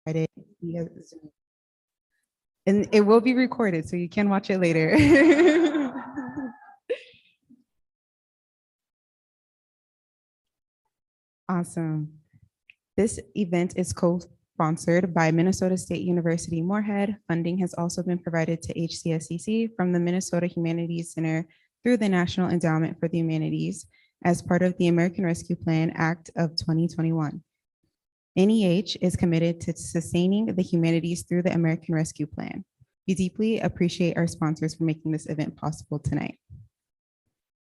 Friday via Zoom. And it will be recorded, so you can watch it later. Awesome. This event is co-sponsored by Minnesota State University Moorhead. Funding has also been provided to HCSCC from the Minnesota Humanities Center through the National Endowment for the Humanities as part of the American Rescue Plan Act of 2021. NEH is committed to sustaining the humanities through the American Rescue Plan. We deeply appreciate our sponsors for making this event possible tonight.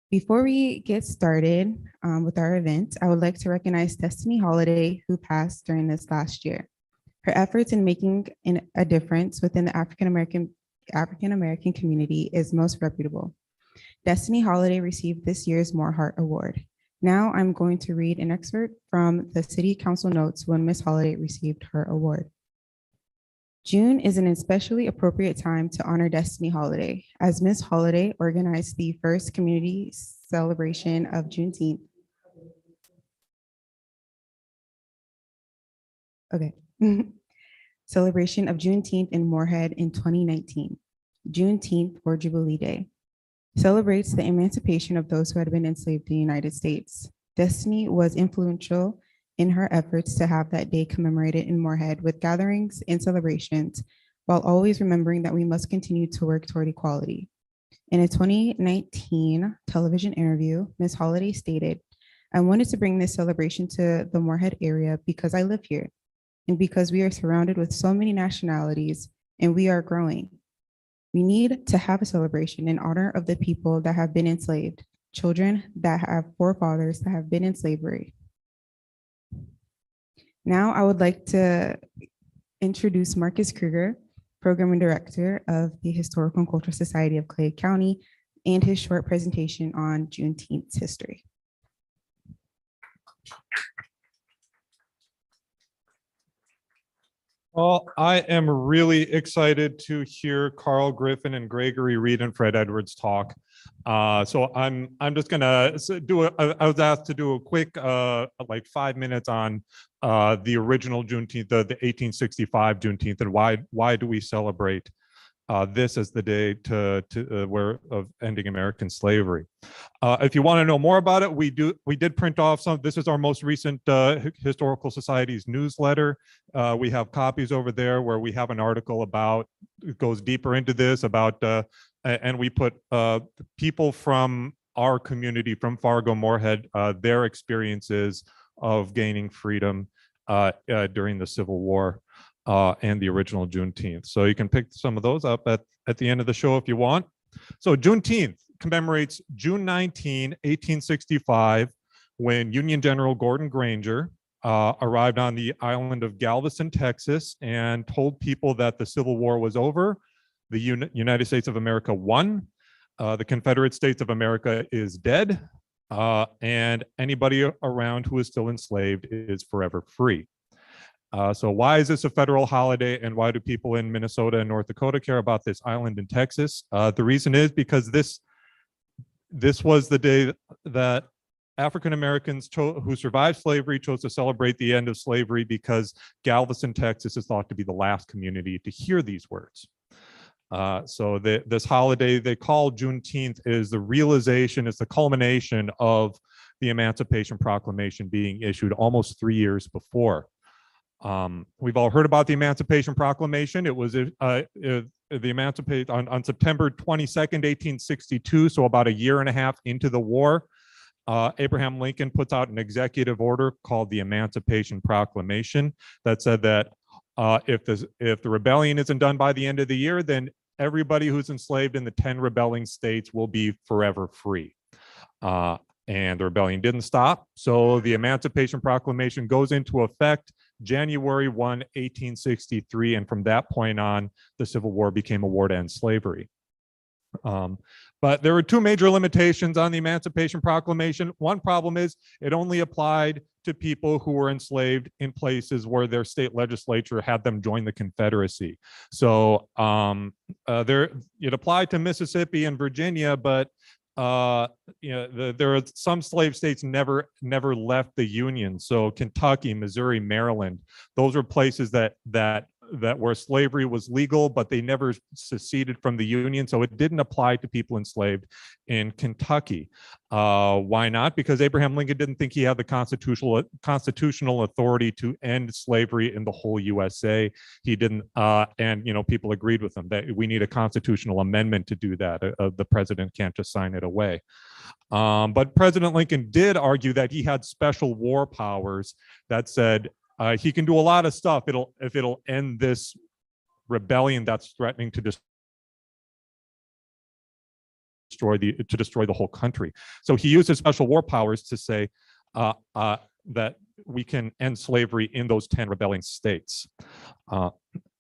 Before we get started with our event, I would like to recognize Destiny Holiday, who passed during this last year. Her efforts in making a difference within the African American community is most reputable. Destiny Holiday received this year's More Heart Award. Now I'm going to read an excerpt from the City Council notes when Ms. Holiday received her award. June is an especially appropriate time to honor Destiny Holiday, as Ms. Holiday organized the first community celebration of Juneteenth. Okay. Celebration of Juneteenth in Moorhead in 2019. Juneteenth, or Jubilee Day, celebrates the emancipation of those who had been enslaved in the United States. Destiny was influential in her efforts to have that day commemorated in Moorhead with gatherings and celebrations, while always remembering that we must continue to work toward equality. In a 2019 television interview, Ms. Holiday stated, "I wanted to bring this celebration to the Moorhead area because I live here, and because we are surrounded with so many nationalities and we are growing. We need to have a celebration in honor of the people that have been enslaved, children that have forefathers that have been in slavery." Now I would like to introduce Marcus Kruger, Programming Director of the Historical and Cultural Society of Clay County, and his short presentation on Juneteenth's history. Well, I am really excited to hear Carl Griffin and Gregory Reed and Fred Edwards talk. So I'm just gonna do I was asked to do a quick like 5 minutes on the original Juneteenth, the 1865 Juneteenth, and why do we celebrate this as the day of ending American slavery. If you want to know more about it, we did print off some. This is our most recent Historical Society's newsletter. We have copies over there where we have an article about, it goes deeper into this about, and we put people from our community, from Fargo, Moorhead, their experiences of gaining freedom during the Civil War. And the original Juneteenth. So you can pick some of those up at the end of the show if you want. So Juneteenth commemorates June 19, 1865, when Union General Gordon Granger arrived on the island of Galveston, Texas, and told people that the Civil War was over. The United States of America won. The Confederate States of America is dead. And anybody around who is still enslaved is forever free. So why is this a federal holiday, and why do people in Minnesota and North Dakota care about this island in Texas? The reason is because this was the day that African Americans who survived slavery chose to celebrate the end of slavery, because Galveston, Texas is thought to be the last community to hear these words. So this holiday they call Juneteenth is the realization, it's the culmination of the Emancipation Proclamation being issued almost 3 years before. We've all heard about the Emancipation Proclamation. It was the emancipate on September 22nd, 1862, so about a year and a half into the war. Abraham Lincoln puts out an executive order called the Emancipation Proclamation that said that if the rebellion isn't done by the end of the year, then everybody who's enslaved in the 10 rebelling states will be forever free. And the rebellion didn't stop, so the Emancipation Proclamation goes into effect January 1, 1863, and from that point on, the Civil War became a war to end slavery. But there were two major limitations on the Emancipation Proclamation. One problem is it only applied to people who were enslaved in places where their state legislature had them join the Confederacy. So it applied to Mississippi and Virginia, but there are some slave states never left the Union. So Kentucky, Missouri, Maryland, those are places that where slavery was legal, but they never seceded from the Union. So it didn't apply to people enslaved in Kentucky. Why not? Because Abraham Lincoln didn't think he had the constitutional authority to end slavery in the whole USA. He didn't, and people agreed with him that we need a constitutional amendment to do that. The president can't just sign it away. But President Lincoln did argue that he had special war powers that said he can do a lot of stuff if it'll end this rebellion that's threatening to destroy the whole country. So he used his special war powers to say that we can end slavery in those 10 rebelling states.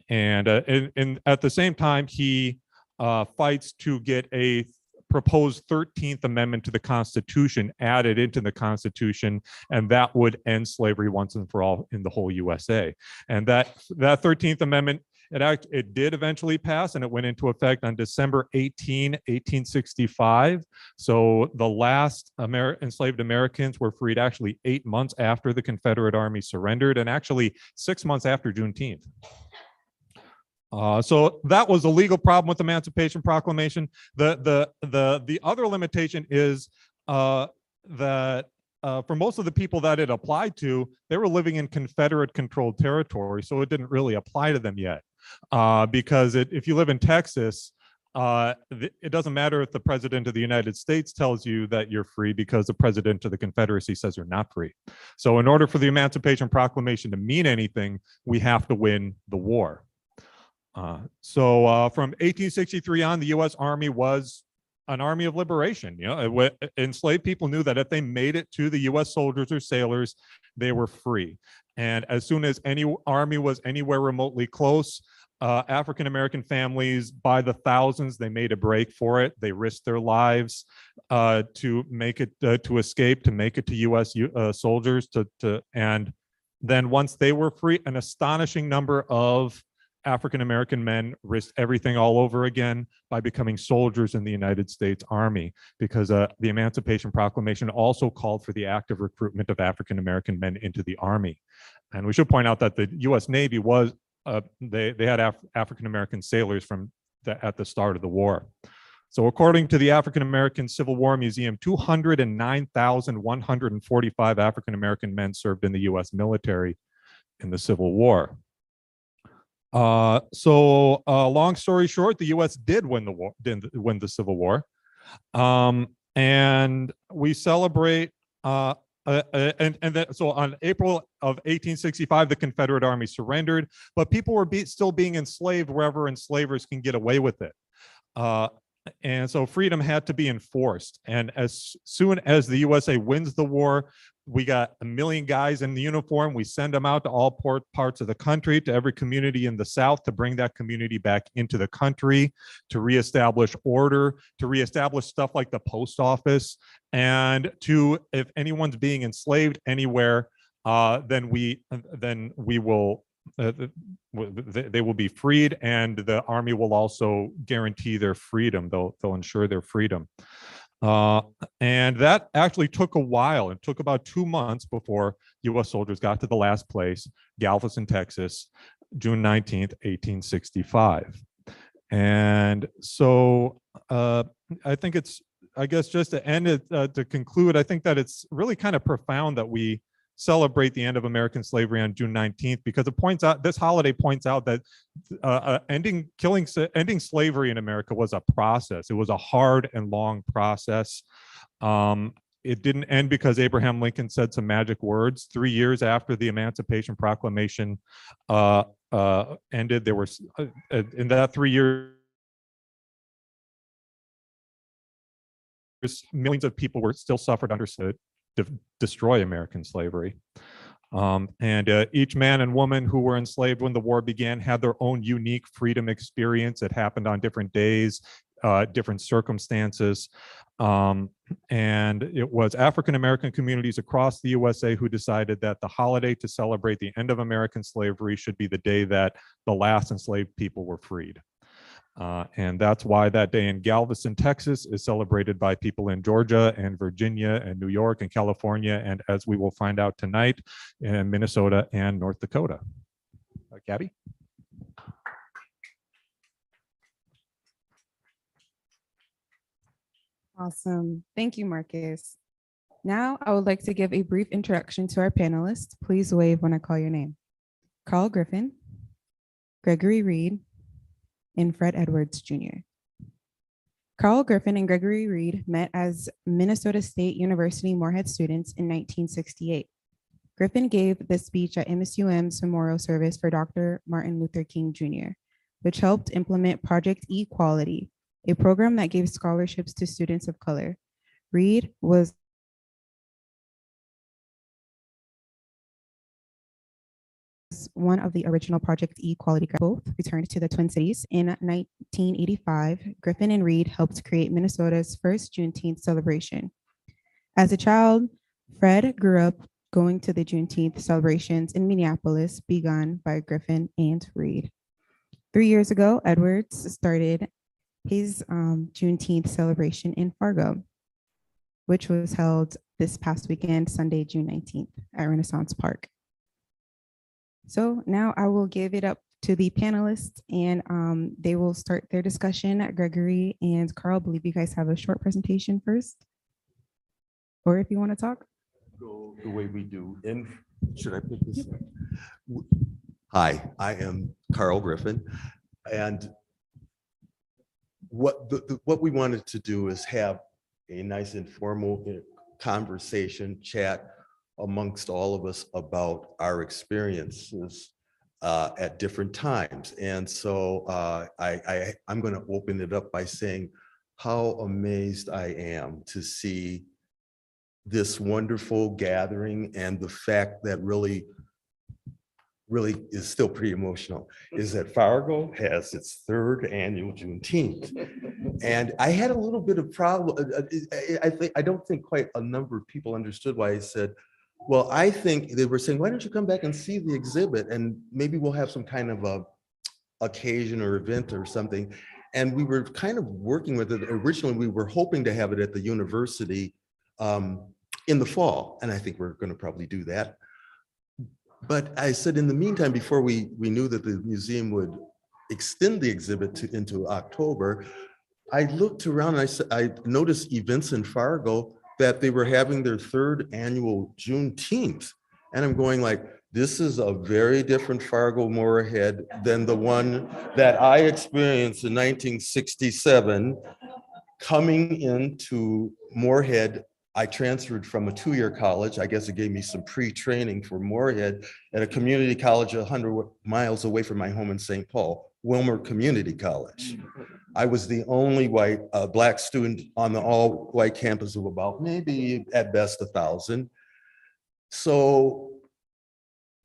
And at the same time, he fights to get a proposed 13th Amendment to the Constitution added into the Constitution, and that would end slavery once and for all in the whole USA. And that 13th Amendment, it did eventually pass, and it went into effect on December 18, 1865. So the last enslaved Americans were freed actually 8 months after the Confederate Army surrendered, and actually 6 months after Juneteenth. So that was a legal problem with the Emancipation Proclamation. The other limitation is that for most of the people that it applied to, they were living in Confederate-controlled territory, so it didn't really apply to them yet. Because if you live in Texas, it doesn't matter if the President of the United States tells you that you're free, because the President of the Confederacy says you're not free. So in order for the Emancipation Proclamation to mean anything, we have to win the war. So from 1863 on, the U.S. Army was an army of liberation. Enslaved people knew that if they made it to the U.S. soldiers or sailors, they were free. And as soon as any army was anywhere remotely close, African-American families, by the thousands, they made a break for it. They risked their lives to make it, to escape, to make it to U.S. soldiers. And then once they were free, an astonishing number of African-American men risked everything all over again by becoming soldiers in the United States Army, because the Emancipation Proclamation also called for the active recruitment of African-American men into the Army. And we should point out that the U.S. Navy was, they had African-American sailors at the start of the war. So according to the African-American Civil War Museum, 209,145 African-American men served in the U.S. military in the Civil War. Long story short, the U.S. did win the war, win the Civil War, and we celebrate. So on April of 1865, the Confederate Army surrendered, but people were still being enslaved wherever enslavers can get away with it. And so freedom had to be enforced. And as soon as the USA wins the war, we got 1 million guys in the uniform. We send them out to all parts of the country, to every community in the South, to bring that community back into the country, to reestablish order, to reestablish stuff like the post office, and to, if anyone's being enslaved anywhere, then we will. They will be freed, and the Army will also guarantee their freedom. They'll ensure their freedom. And that actually took a while. It took about 2 months before U.S. soldiers got to the last place, Galveston, Texas, June 19th, 1865. And so I think I guess just to end it, to conclude, I think that it's really kind of profound that we celebrate the end of American slavery on June 19th, because it points out, this holiday points out that ending slavery in America was a process. It was a hard and long process. It didn't end because Abraham Lincoln said some magic words. 3 years after the Emancipation Proclamation ended, there were, in that 3 years, millions of people were still suffered under to destroy American slavery. And each man and woman who were enslaved when the war began had their own unique freedom experience. It happened on different days, different circumstances. And it was African-American communities across the USA who decided that the holiday to celebrate the end of American slavery should be the day that the last enslaved people were freed. And that's why that day in Galveston, Texas is celebrated by people in Georgia and Virginia and New York and California. And as we will find out tonight, in Minnesota and North Dakota. Gabby? Awesome. Thank you, Marcus. Now, I would like to give a brief introduction to our panelists. Please wave when I call your name. Carl Griffin, Gregory Reed, and Fred Edwards Jr. Carl Griffin and Gregory Reed met as Minnesota State University Moorhead students in 1968. Griffin gave the speech at MSUM's memorial service for Dr. Martin Luther King Jr., which helped implement Project Equality, a program that gave scholarships to students of color. Reed was one of the original Project Equality. Both returned to the Twin Cities in 1985. Griffin and Reed helped create Minnesota's first Juneteenth celebration. As a child, Fred grew up going to the Juneteenth celebrations in Minneapolis, begun by Griffin and Reed. 3 years ago, Edwards started his Juneteenth celebration in Fargo, which was held this past weekend, Sunday, June 19th at Renaissance Park. So now I will give it up to the panelists and they will start their discussion. Gregory and Carl, I believe you guys have a short presentation first. Or if you want to talk. Go the way we do. Should I pick this up? Hi, I am Carl Griffin. And what we wanted to do is have a nice informal conversation, chat amongst all of us about our experiences at different times. And so I'm going to open it up by saying how amazed I am to see this wonderful gathering, and the fact that really is still pretty emotional is that Fargo has its 3rd annual Juneteenth. And I had a little bit of problem. I don't think quite a number of people understood why I said, well, I think they were saying, why don't you come back and see the exhibit and maybe we'll have some kind of a occasion or event or something. And we were kind of working with it. Originally, we were hoping to have it at the university in the fall. And I think we're going to probably do that. But I said, in the meantime, before we knew that the museum would extend the exhibit into October, I looked around and I noticed events in Fargo that they were having their 3rd annual Juneteenth. And I'm going like, this is a very different Fargo Moorhead than the one that I experienced in 1967. Coming into Moorhead, I transferred from a 2-year college. I guess it gave me some pre-training for Moorhead at a community college 100 miles away from my home in St. Paul, Wilmer Community College. I was the only black student on the all-white campus of about maybe at best 1,000. So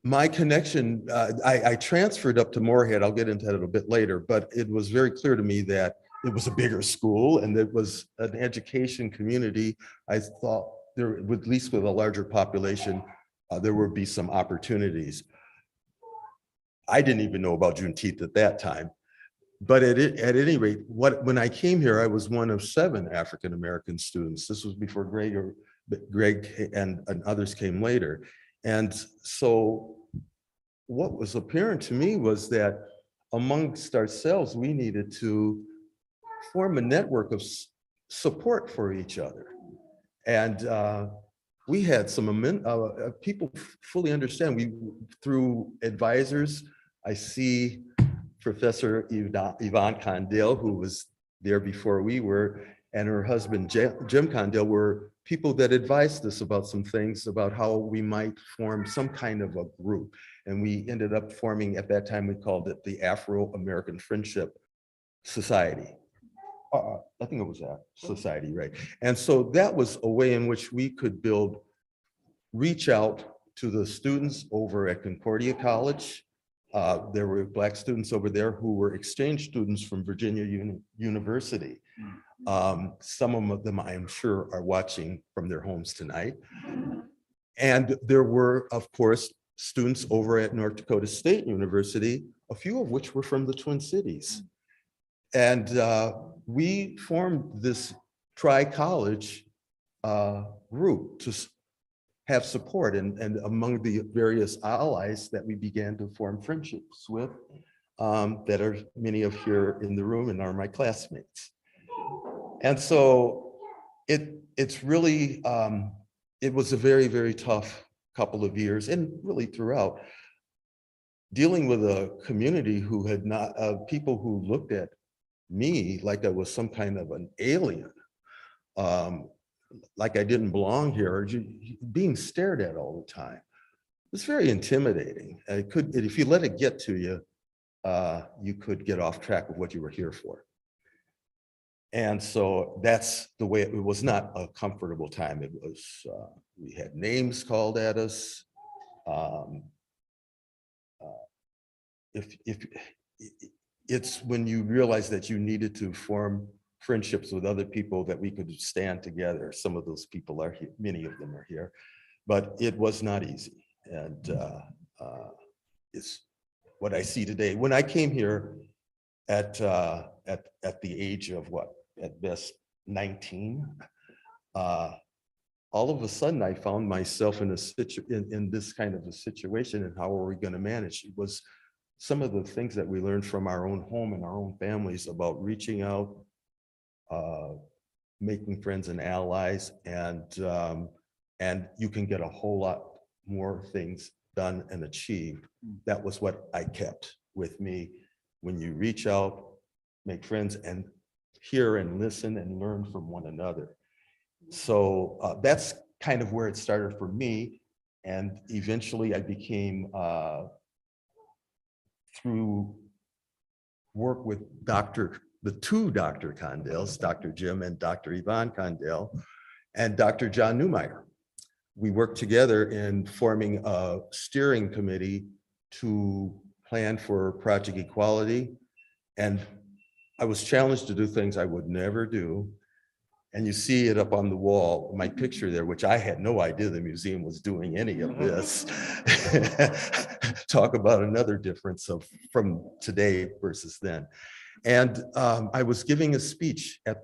my connection, I transferred up to Moorhead. I'll get into that a bit later, but it was very clear to me that it was a bigger school and it was an education community. I thought there, at least with a larger population, there would be some opportunities. I didn't even know about Juneteenth at that time. But at any rate, when I came here, I was one of 7 African-American students. This was before Greg and others came later. And so what was apparent to me was that amongst ourselves, we needed to form a network of support for each other. And we had some people fully understand. Through advisors, I see Professor Yvonne Condell, who was there before we were, and her husband, Jim Condell, were people that advised us about some things about how we might form some kind of a group. And we ended up forming, at that time, we called it the Afro-American Friendship Society. I think it was that society, right? And so that was a way in which we could reach out to the students over at Concordia College. There were black students over there who were exchange students from Virginia University. Some of them, I am sure, are watching from their homes tonight. And there were, of course, students over at North Dakota State University, a few of which were from the Twin Cities. And we formed this tri-college group to have support, and among the various allies that we began to form friendships with, that are many of here in the room and are my classmates. And so it's really, it was a very, very tough couple of years, and really throughout, dealing with a community who had not, people who looked at me like I was some kind of an alien, like I didn't belong here, or being stared at all the time. It's very intimidating. It could, if you let it get to you, you could get off track of what you were here for. And so that's the way it was. Not a comfortable time. It was, we had names called at us. If it's when you realize that you needed to form friendships with other people that we could stand together. Some of those people are here, many of them are here, but it was not easy. And it's what I see today. When I came here at the age of what, at best 19, all of a sudden I found myself in this kind of a situation, and how are we going to manage? It was some of the things that we learned from our own home and our own families about reaching out, making friends and allies, and you can get a whole lot more things done and achieved. That was what I kept with me. When you reach out, make friends, and hear and listen and learn from one another. So that's kind of where it started for me. And eventually I became, through work with the two Dr. Condels, Dr. Jim and Dr. Yvonne Condell, and Dr. John Newmeyer. We worked together in forming a steering committee to plan for project equality. And I was challenged to do things I would never do. And you see it up on the wall, my picture there, which I had no idea the museum was doing any of this. Talk about another difference from today versus then. And I was giving a speech at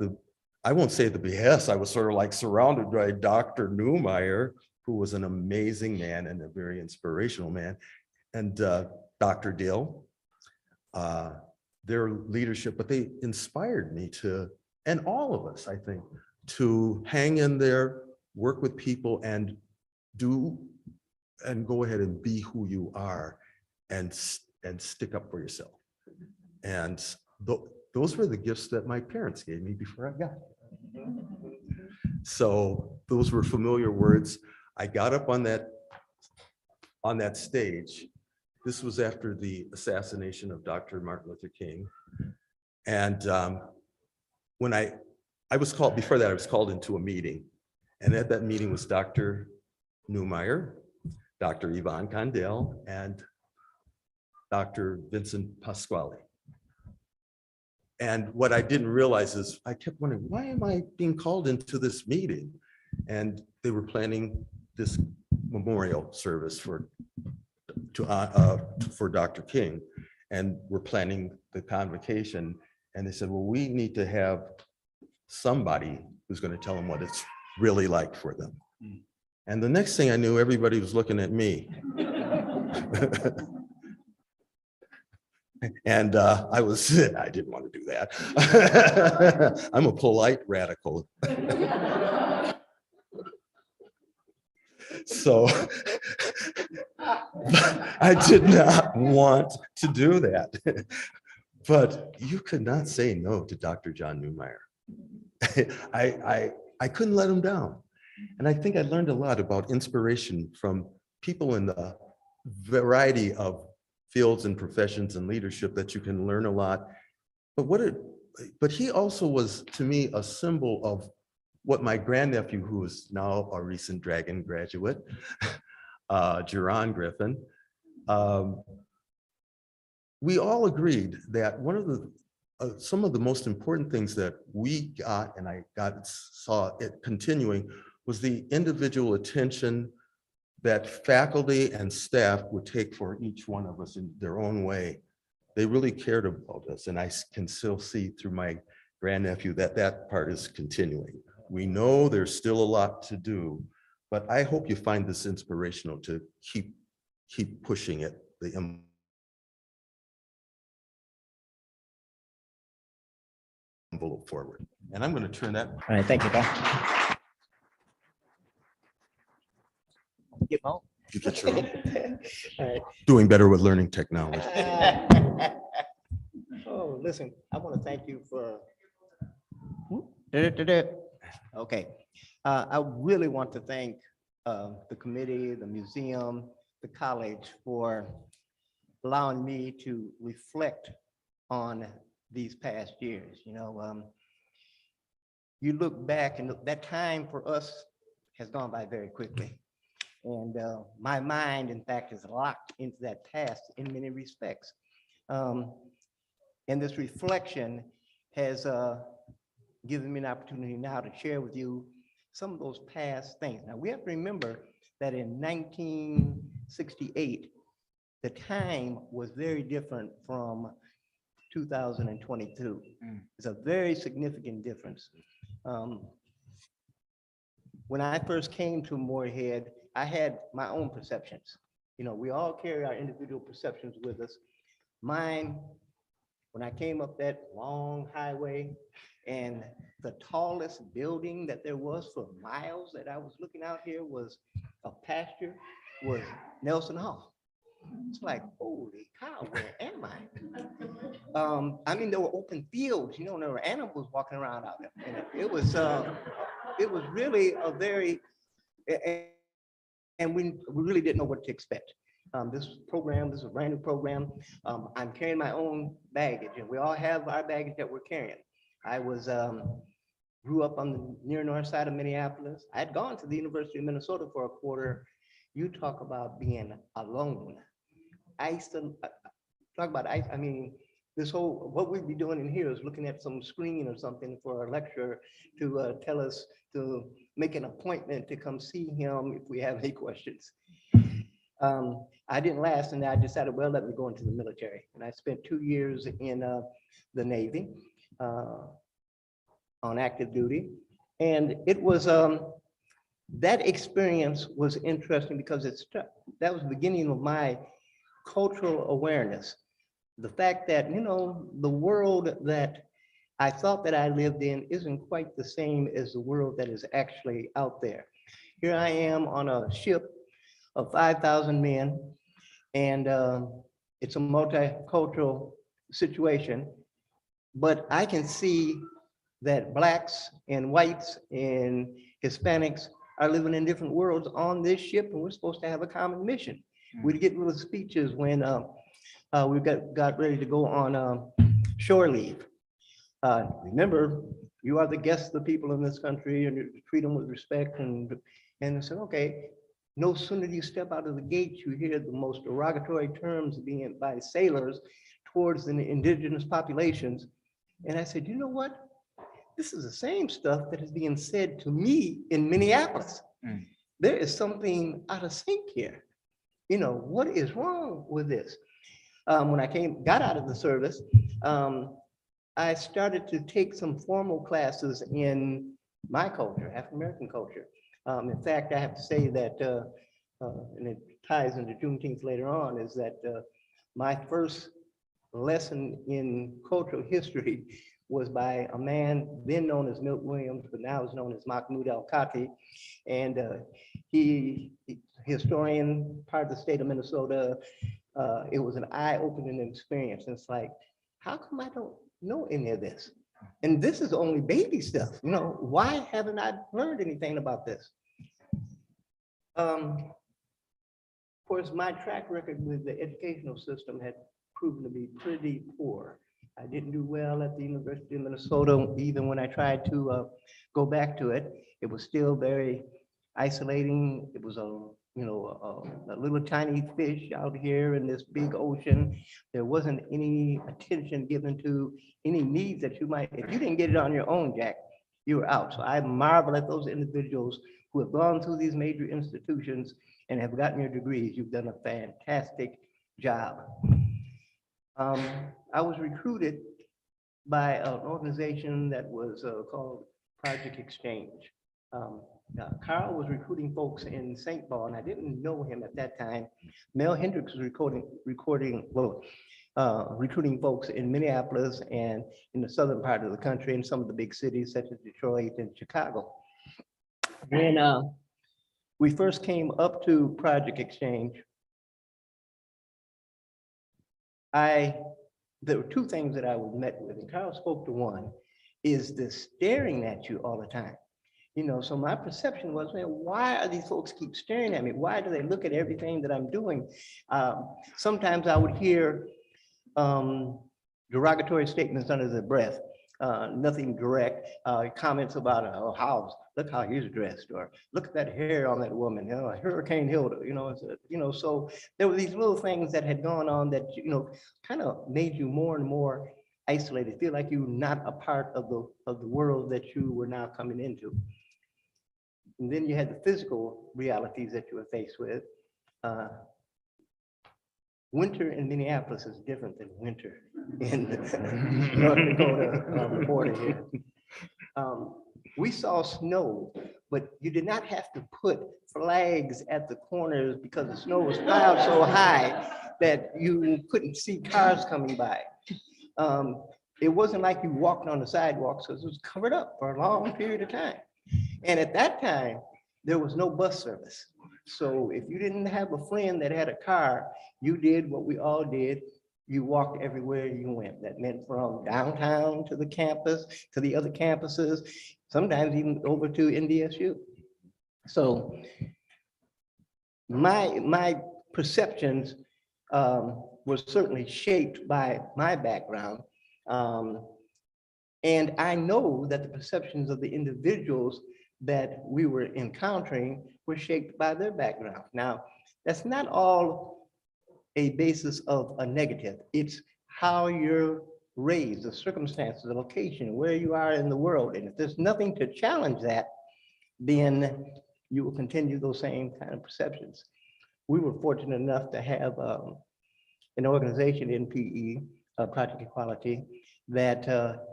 I won't say at the behest, I was sort of like surrounded by Dr. Newmeyer, who was an amazing man and a very inspirational man, and Dr. Dill, their leadership, but they inspired me to, and all of us, I think, to hang in there, work with people, and go ahead and be who you are, and stick up for yourself. And those were the gifts that my parents gave me before I got here. So those were familiar words. I got up on that stage. This was after the assassination of Dr. Martin Luther King. And when I was called, before that, I was called into a meeting. And at that meeting was Dr. Newmeyer, Dr. Yvonne Condell, and Dr. Vincent Pasquale. And what I didn't realize is I kept wondering, why am I being called into this meeting? And they were planning this memorial service for Dr. King, and we're planning the convocation. And they said, well, we need to have somebody who's going to tell them what it's really like for them. And the next thing I knew, everybody was looking at me. And I didn't want to do that. I'm a polite radical. So I did not want to do that. But you could not say no to Dr. John Newmeyer. I couldn't let him down. And I think I learned a lot about inspiration from people in the variety of fields and professions and leadership that you can learn a lot. But he also was, to me, a symbol of what my grandnephew, who is now a recent Dragon graduate, Jerron Griffin, we all agreed that one of the some of the most important things that we got, and I saw it continuing, was the individual attention that faculty and staff would take for each one of us in their own way they really cared about us. And I can still see through my grandnephew that that part is continuing. We know there's still a lot to do, but I hope you find this inspirational to keep pushing it, the envelope forward. And I'm going to turn that. All right, thank you, Paul. Get home. You get your own. All right. Doing better with learning technology. Oh, listen, I want to thank you for. Okay, I really want to thank the committee, the museum, the college for allowing me to reflect on these past years. You know, you look back and that time for us has gone by very quickly. And my mind, in fact, is locked into that past in many respects. And this reflection has given me an opportunity now to share with you some of those past things. Now, we have to remember that in 1968, the time was very different from 2022. It's a very significant difference. When I first came to Moorhead, I had my own perceptions. You know, we all carry our individual perceptions with us. Mine, when I came up that long highway and the tallest building that there was for miles that I was looking out here was a pasture, was Nelson Hall. It's like, holy cow, where am I? I mean, there were open fields, you know, and there were animals walking around out there. And it was really a very, and we really didn't know what to expect. This program, this is a brand new program. I'm carrying my own baggage, and we all have our baggage that we're carrying. I was grew up on the near north side of Minneapolis. I'd gone to the University of Minnesota for a quarter. You talk about being alone. I used to talk about, I mean, this whole, what we'd be doing in here is looking at some screen or something for a lecturer to tell us to make an appointment to come see him if we have any questions. I didn't last, and I decided, well, let me go into the military. And I spent 2 years in the Navy on active duty. And it was, that experience was interesting because that was the beginning of my cultural awareness. The fact that, you know, the world that I thought that I lived in isn't quite the same as the world that is actually out there. Here I am on a ship of 5,000 men, and it's a multicultural situation, but I can see that Blacks and whites and Hispanics are living in different worlds on this ship, and we're supposed to have a common mission. We'd get little speeches when we got ready to go on shore leave. Remember, you are the guests of the people in this country, and you treat them with respect. And I said, okay, no sooner do you step out of the gate, you hear the most derogatory terms being by sailors towards the indigenous populations. And I said, you know what? This is the same stuff that is being said to me in Minneapolis. There is something out of sync here. You know, what is wrong with this? When I got out of the service, I started to take some formal classes in my culture, African-American culture. In fact, I have to say that, and it ties into Juneteenth later on, is that my first lesson in cultural history was by a man then known as Milt Williams, but now is known as Mahmoud El-Kati. And he, historian, part of the state of Minnesota. It was an eye-opening experience. And it's like, how come I don't know any of this? And this is only baby stuff. You know, why haven't I learned anything about this? Of course, my track record with the educational system had proven to be pretty poor. I didn't do well at the University of Minnesota. Even when I tried to go back to it, it was still very isolating. It was a little tiny fish out here in this big ocean. There wasn't any attention given to any needs that you might, if you didn't get it on your own, Jack, you were out. So I marvel at those individuals who have gone through these major institutions and have gotten your degrees. You've done a fantastic job. I was recruited by an organization that was called Project Exchange. Carl was recruiting folks in St. Paul, and I didn't know him at that time. Mel Hendricks was recruiting folks in Minneapolis and in the southern part of the country, and some of the big cities such as Detroit and Chicago. When we first came up to Project Exchange, there were two things that I was met with, and Carl spoke to one, is the staring at you all the time. So my perception was, man, why are these folks keep staring at me? Why do they look at everything that I'm doing? Sometimes I would hear derogatory statements under their breath, nothing direct, comments about, oh, look how he's dressed, or look at that hair on that woman, Hurricane Hilda, so there were these little things that had gone on that, kind of made you more and more isolated, feel like you're not a part of the world that you were now coming into. And then you had the physical realities that you were faced with. Winter in Minneapolis is different than winter in North Dakota border here. We saw snow, but you did not have to put flags at the corners because the snow was piled so high that you couldn't see cars coming by. It wasn't like you walked on the sidewalks because it was covered up for a long period of time. And at that time, there was no bus service. So if you didn't have a friend that had a car, you did what we all did. You walked everywhere you went. That meant from downtown to the campus, to the other campuses, sometimes even over to NDSU. So my perceptions were certainly shaped by my background. And I know that the perceptions of the individuals that we were encountering were shaped by their background. Now, that's not all a basis of a negative. It's how you're raised, the circumstances, the location, where you are in the world. And if there's nothing to challenge that, then you will continue those same kind of perceptions. We were fortunate enough to have an organization in PE, Project Equality, that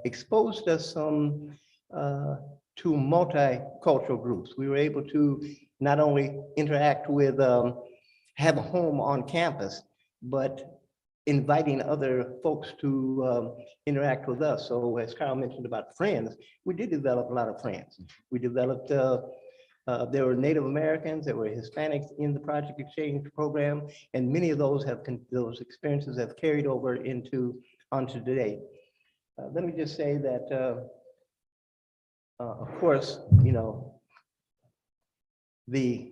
exposed us to multicultural groups. We were able to not only interact with, have a home on campus, but inviting other folks to interact with us. So as Carl mentioned about friends, we did develop a lot of friends. We developed, there were Native Americans, there were Hispanics in the Project Exchange program, and many of those experiences have carried over onto today. Let me just say that, of course, the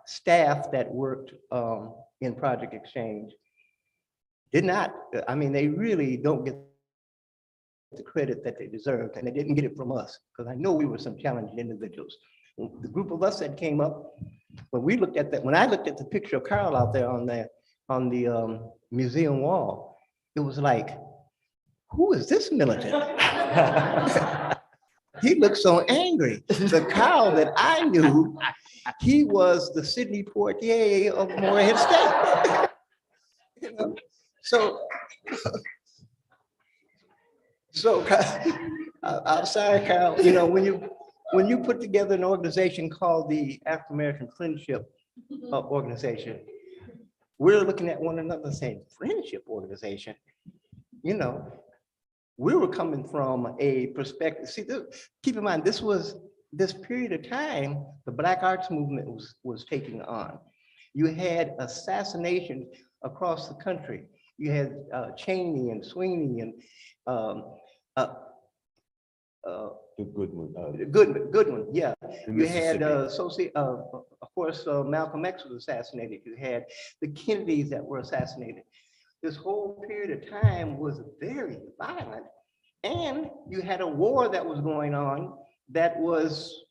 staff that worked in Project Exchange did not, they really don't get the credit that they deserved, and they didn't get it from us, because I know we were some challenging individuals. The group of us that came up, when I looked at the picture of Carl out there on the museum wall, it was like, who is this militant? He looked so angry. The Carl that I knew, he was the Sidney Poitier of Morehead State. So I'm sorry, Carl. When you put together an organization called the African American Friendship Organization, we're looking at one another saying, friendship organization, we were coming from a perspective. See, keep in mind, this period of time, the Black Arts Movement was taking on. You had assassinations across the country. You had Cheney and Sweeney and Goodwin, yeah. You had of course, Malcolm X was assassinated. You had the Kennedys that were assassinated. This whole period of time was very violent, and you had a war that was going on that was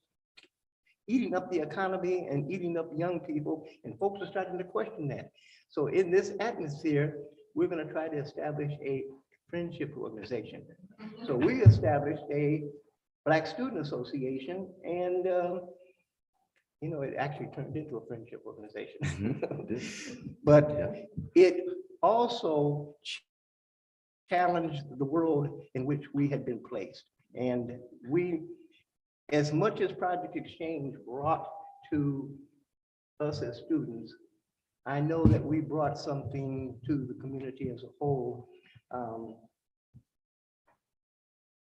eating up the economy and eating up young people, and folks are starting to question that. So in this atmosphere, we're going to try to establish a friendship organization. So we established a Black Student Association, and it actually turned into a friendship organization. But it also challenge the world in which we had been placed. And we, as much as Project Exchange brought to us as students, I know that we brought something to the community as a whole.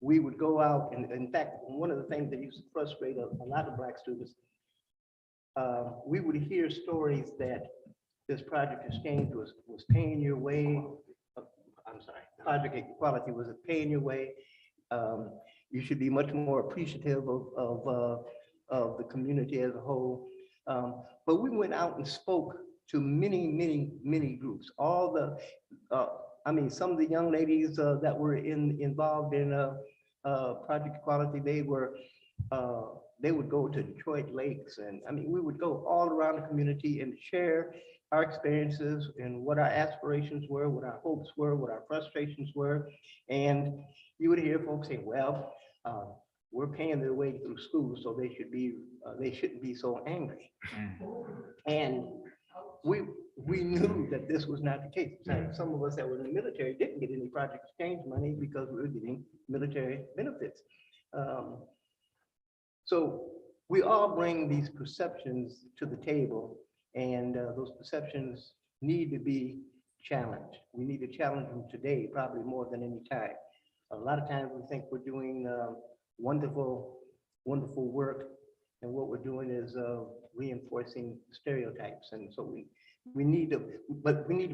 We would go out, and in fact, one of the things that used to frustrate a lot of Black students, we would hear stories that this Project Exchange was paying your way. I'm sorry, Project Equality was paying your way. You should be much more appreciative of the community as a whole. But we went out and spoke to many groups. All the, I mean, some of the young ladies that were involved in Project Equality, they would go to Detroit Lakes, and I mean, we would go all around the community and share our experiences and what our aspirations were, what our hopes were, what our frustrations were. And you would hear folks say, well, we're paying their way through school, so they shouldn't be so angry. And we knew that this was not the case. Some of us that were in the military didn't get any Project Exchange money because we were getting military benefits. So we all bring these perceptions to the table, and those perceptions need to be challenged. We need to challenge them today, probably more than any time. A lot of times we think we're doing wonderful work, and what we're doing is reinforcing stereotypes. And so we need to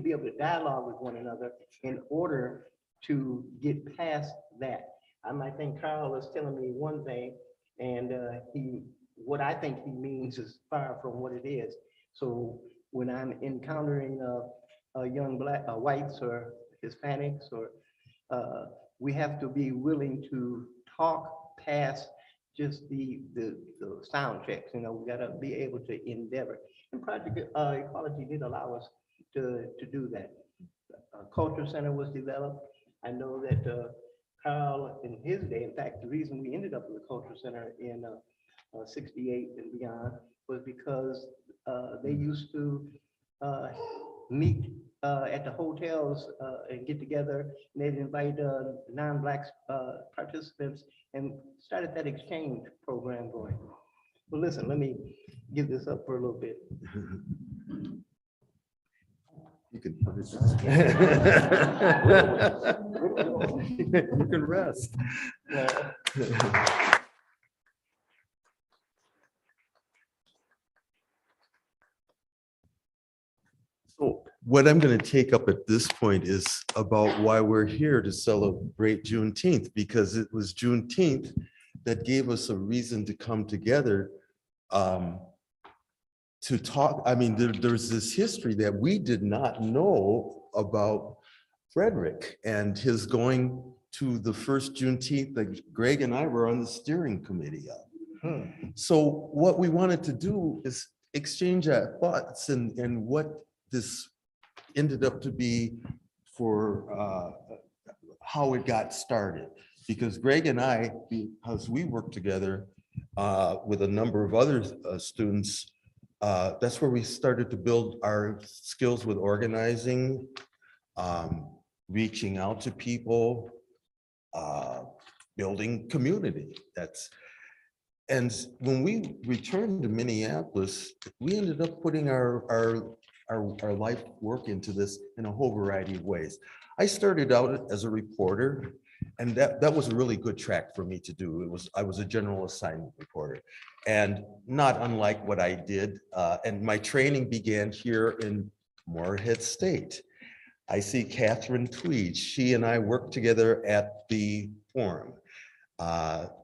be able to dialogue with one another in order to get past that. I might think Carl was telling me one thing, and what I think he means is far from what it is. So when I'm encountering young Black whites or Hispanics, or we have to be willing to talk past just the sound checks. You know, we got to be able to endeavor. And Project Equality did allow us to do that. A culture center was developed. I know that Carl, in his day, in fact, the reason we ended up with the culture center in 68 and beyond was because they used to meet at the hotels and get together, and they'd invite non-Black participants and started that exchange program going. Well, listen, let me give this up for a little bit. You can you can rest. So what I'm going to take up at this point is about why we're here to celebrate Juneteenth, because it was Juneteenth that gave us a reason to come together to talk. I mean, there's this history that we did not know about Frederick and his going to the first Juneteenth that Greg and I were on the steering committee of. So what we wanted to do is exchange our thoughts and what this ended up to be for how it got started. Because Greg and I, because we worked together with a number of other students, that's where we started to build our skills with organizing, reaching out to people, building community. And when we returned to Minneapolis, we ended up putting our life work into this in a whole variety of ways. I started out as a reporter, and that was a really good track for me to do. I was a general assignment reporter, and not unlike what I did. And my training began here in Morehead State. I see Catherine Tweed. She and I worked together at the forum.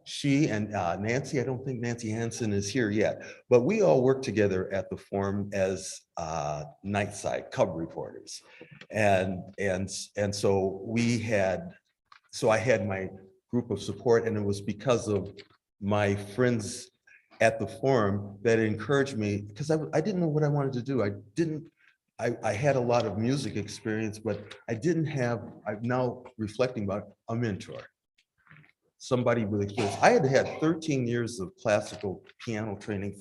She and Nancy, I don't think Nancy Hansen is here yet, but we all worked together at the forum as nightside cub reporters. And so I had my group of support, and it was because of my friends at the forum that encouraged me, because I didn't know what I wanted to do. I had a lot of music experience, but I didn't have, I'm now reflecting about a mentor. Somebody really close. I had 13 years of classical piano training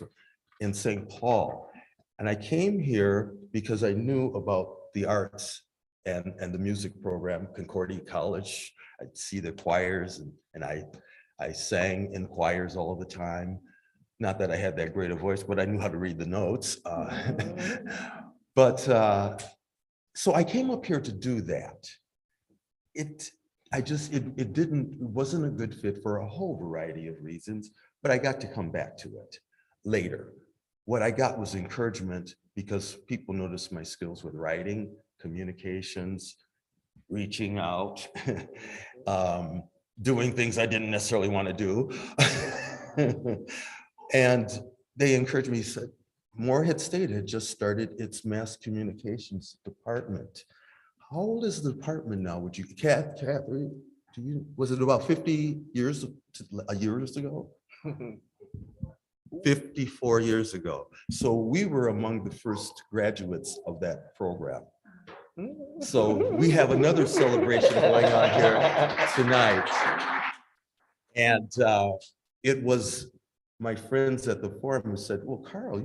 in St. Paul. And I came here because I knew about the arts and the music program, Concordia College. I'd see the choirs and I sang in choirs all the time. Not that I had that great a voice, but I knew how to read the notes. So I came up here to do that. It wasn't a good fit for a whole variety of reasons, but I got to come back to it later. What I got was encouragement because people noticed my skills with writing, communications, reaching out, doing things I didn't necessarily want to do. And they encouraged me, said, Moorhead State had just started its mass communications department. How old is the department now? Would you, Catherine, was it about 50 years ago? 54 years ago. So we were among the first graduates of that program. So we have another celebration going on here tonight. And it was my friends at the forum who said, well, Carl,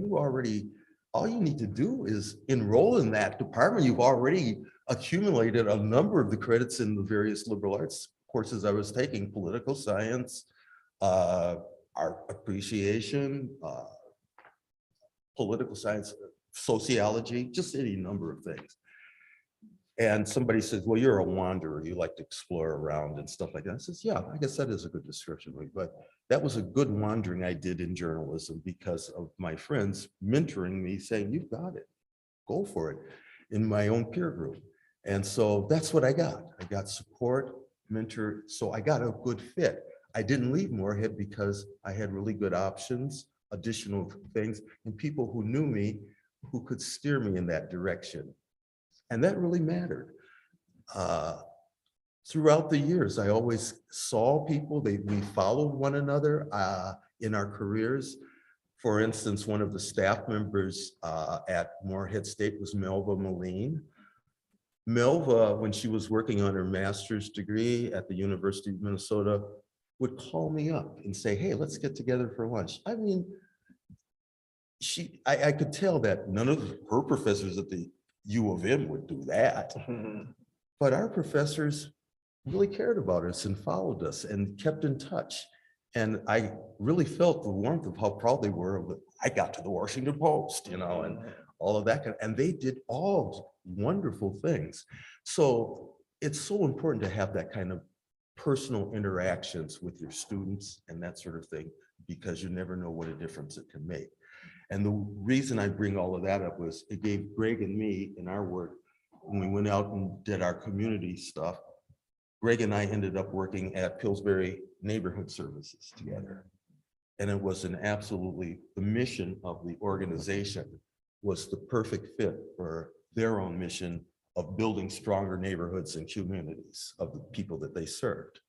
all you need to do is enroll in that department. You've already accumulated a number of the credits in the various liberal arts courses I was taking, political science, art appreciation, political science, sociology, just any number of things. And somebody says, well, you're a wanderer. You like to explore around and stuff like that. I says, yeah, I guess that is a good description. But that was a good wandering I did in journalism because of my friends mentoring me, saying, you've got it, go for it, in my own peer group. And so that's what I got. I got support, mentor. So I got a good fit. I didn't leave Moorhead because I had really good options, additional things, and people who knew me who could steer me in that direction. And that really mattered. Throughout the years, I always saw people, we followed one another in our careers. For instance, one of the staff members at Moorhead State was Melva Moline. Melva, when she was working on her master's degree at the University of Minnesota, would call me up and say, hey, let's get together for lunch. I mean, I could tell that none of her professors at the U of M would do that. But our professors really cared about us and followed us and kept in touch. And I really felt the warmth of how proud they were of it. I got to the Washington Post, and all of that. And they did all wonderful things. So it's so important to have that kind of personal interactions with your students and that sort of thing, because you never know what a difference it can make. And the reason I bring all of that up was it gave Greg and me in our work, when we went out and did our community stuff, Greg and I ended up working at Pillsbury Neighborhood Services together. And it was the mission of the organization was the perfect fit for their own mission of building stronger neighborhoods and communities of the people that they served.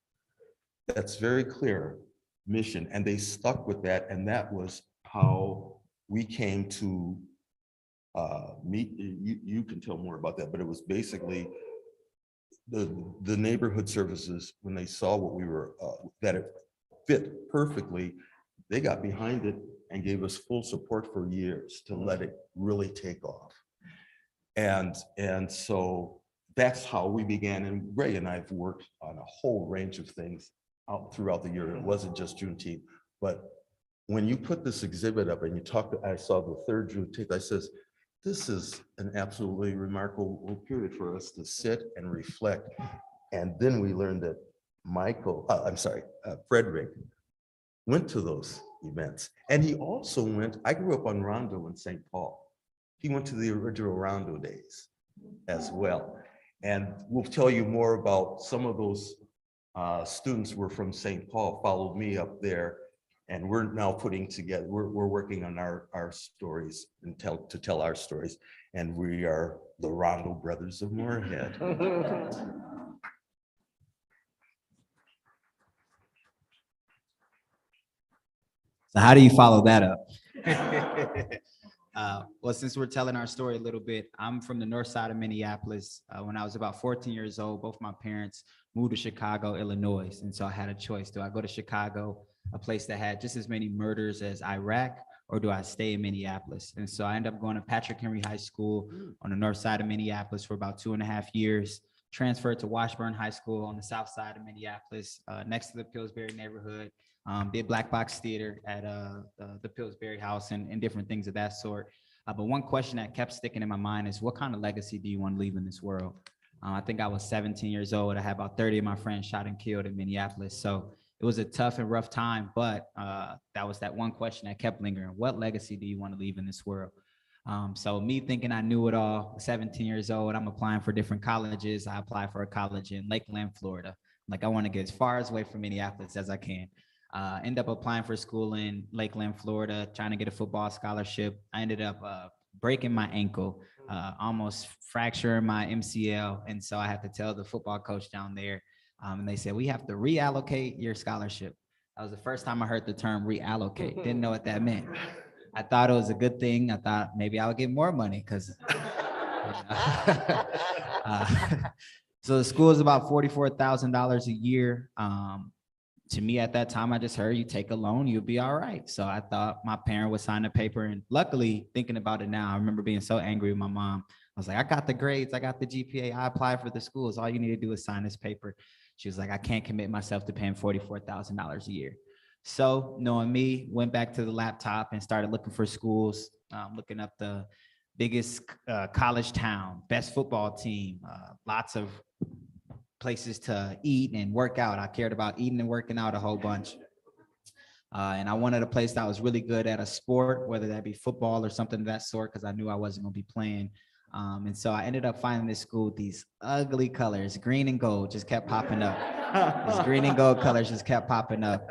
That's very clear mission, and they stuck with that, and that was how we came to meet. You can tell more about that, but it was basically the neighborhood services, when they saw what we were, that it fit perfectly, they got behind it and gave us full support for years to let it really take off. And so that's how we began. And Ray and I have worked on a whole range of things out throughout the year. It wasn't just Juneteenth, but when you put this exhibit up and I saw the third Juneteenth, I says, this is an absolutely remarkable period for us to sit and reflect. And then we learned that Frederick went to those events. And he also went, I grew up on Rondo in St. Paul. He went to the original Rondo days as well. And we'll tell you more about some of those students who were from St. Paul, followed me up there. And we're now putting together, we're working on our stories and to tell our stories. And we are the Rondo brothers of Moorhead. So how do you follow that up? Well, since we're telling our story a little bit, I'm from the north side of Minneapolis. When I was about 14 years old, both my parents moved to Chicago, Illinois. And so I had a choice. Do I go to Chicago, a place that had just as many murders as Iraq, or do I stay in Minneapolis? And so I ended up going to Patrick Henry High School on the north side of Minneapolis for about 2.5 years, transferred to Washburn High School on the south side of Minneapolis, next to the Pillsbury neighborhood. Did black box theater at the Pillsbury House and different things of that sort. But one question that kept sticking in my mind is, what kind of legacy do you want to leave in this world? I think I was 17 years old. I had about 30 of my friends shot and killed in Minneapolis. So it was a tough and rough time, but that was that one question that kept lingering. What legacy do you want to leave in this world? So me thinking I knew it all, 17 years old, I'm applying for different colleges. I applied for a college in Lakeland, Florida. Like, I want to get as far away from Minneapolis as I can. End up applying for school in Lakeland, Florida, trying to get a football scholarship. I ended up breaking my ankle, almost fracturing my MCL. And so I had to tell the football coach down there, and they said, we have to reallocate your scholarship. That was the first time I heard the term reallocate. Didn't know what that meant. I thought it was a good thing. I thought maybe I'll get more money because so the school is about $44,000 a year. To me at that time, I just heard, you take a loan, you'll be all right. So I thought my parent would sign the paper. And luckily, thinking about it now, I remember being so angry with my mom. I was like, I got the grades, I got the GPA, I applied for the schools. All you need to do is sign this paper. She was like, I can't commit myself to paying $44,000 a year. So knowing me, went back to the laptop and started looking for schools, looking up the biggest college town, best football team, lots of places to eat and work out. I cared about eating and working out a whole bunch. And I wanted a place that was really good at a sport, whether that be football or something of that sort, because I knew I wasn't going to be playing. And so I ended up finding this school with these ugly colors, green and gold, just kept popping up. These green and gold colors just kept popping up.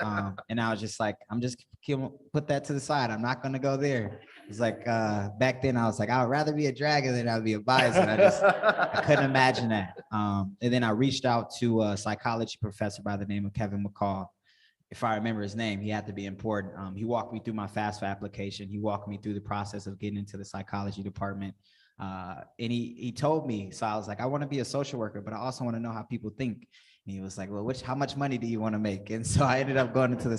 And I was just like, I'm just gonna put that to the side. I'm not going to go there. It's like, back then I was like, I would rather be a dragon than I'd be a bison. I couldn't imagine that. And then I reached out to a psychology professor by the name of Kevin McCall. If I remember his name, he had to be important. He walked me through my FAFSA application. He walked me through the process of getting into the psychology department. And he told me, so I was like, I want to be a social worker, but I also want to know how people think. And he was like, well, how much money do you want to make? And so I ended up going into the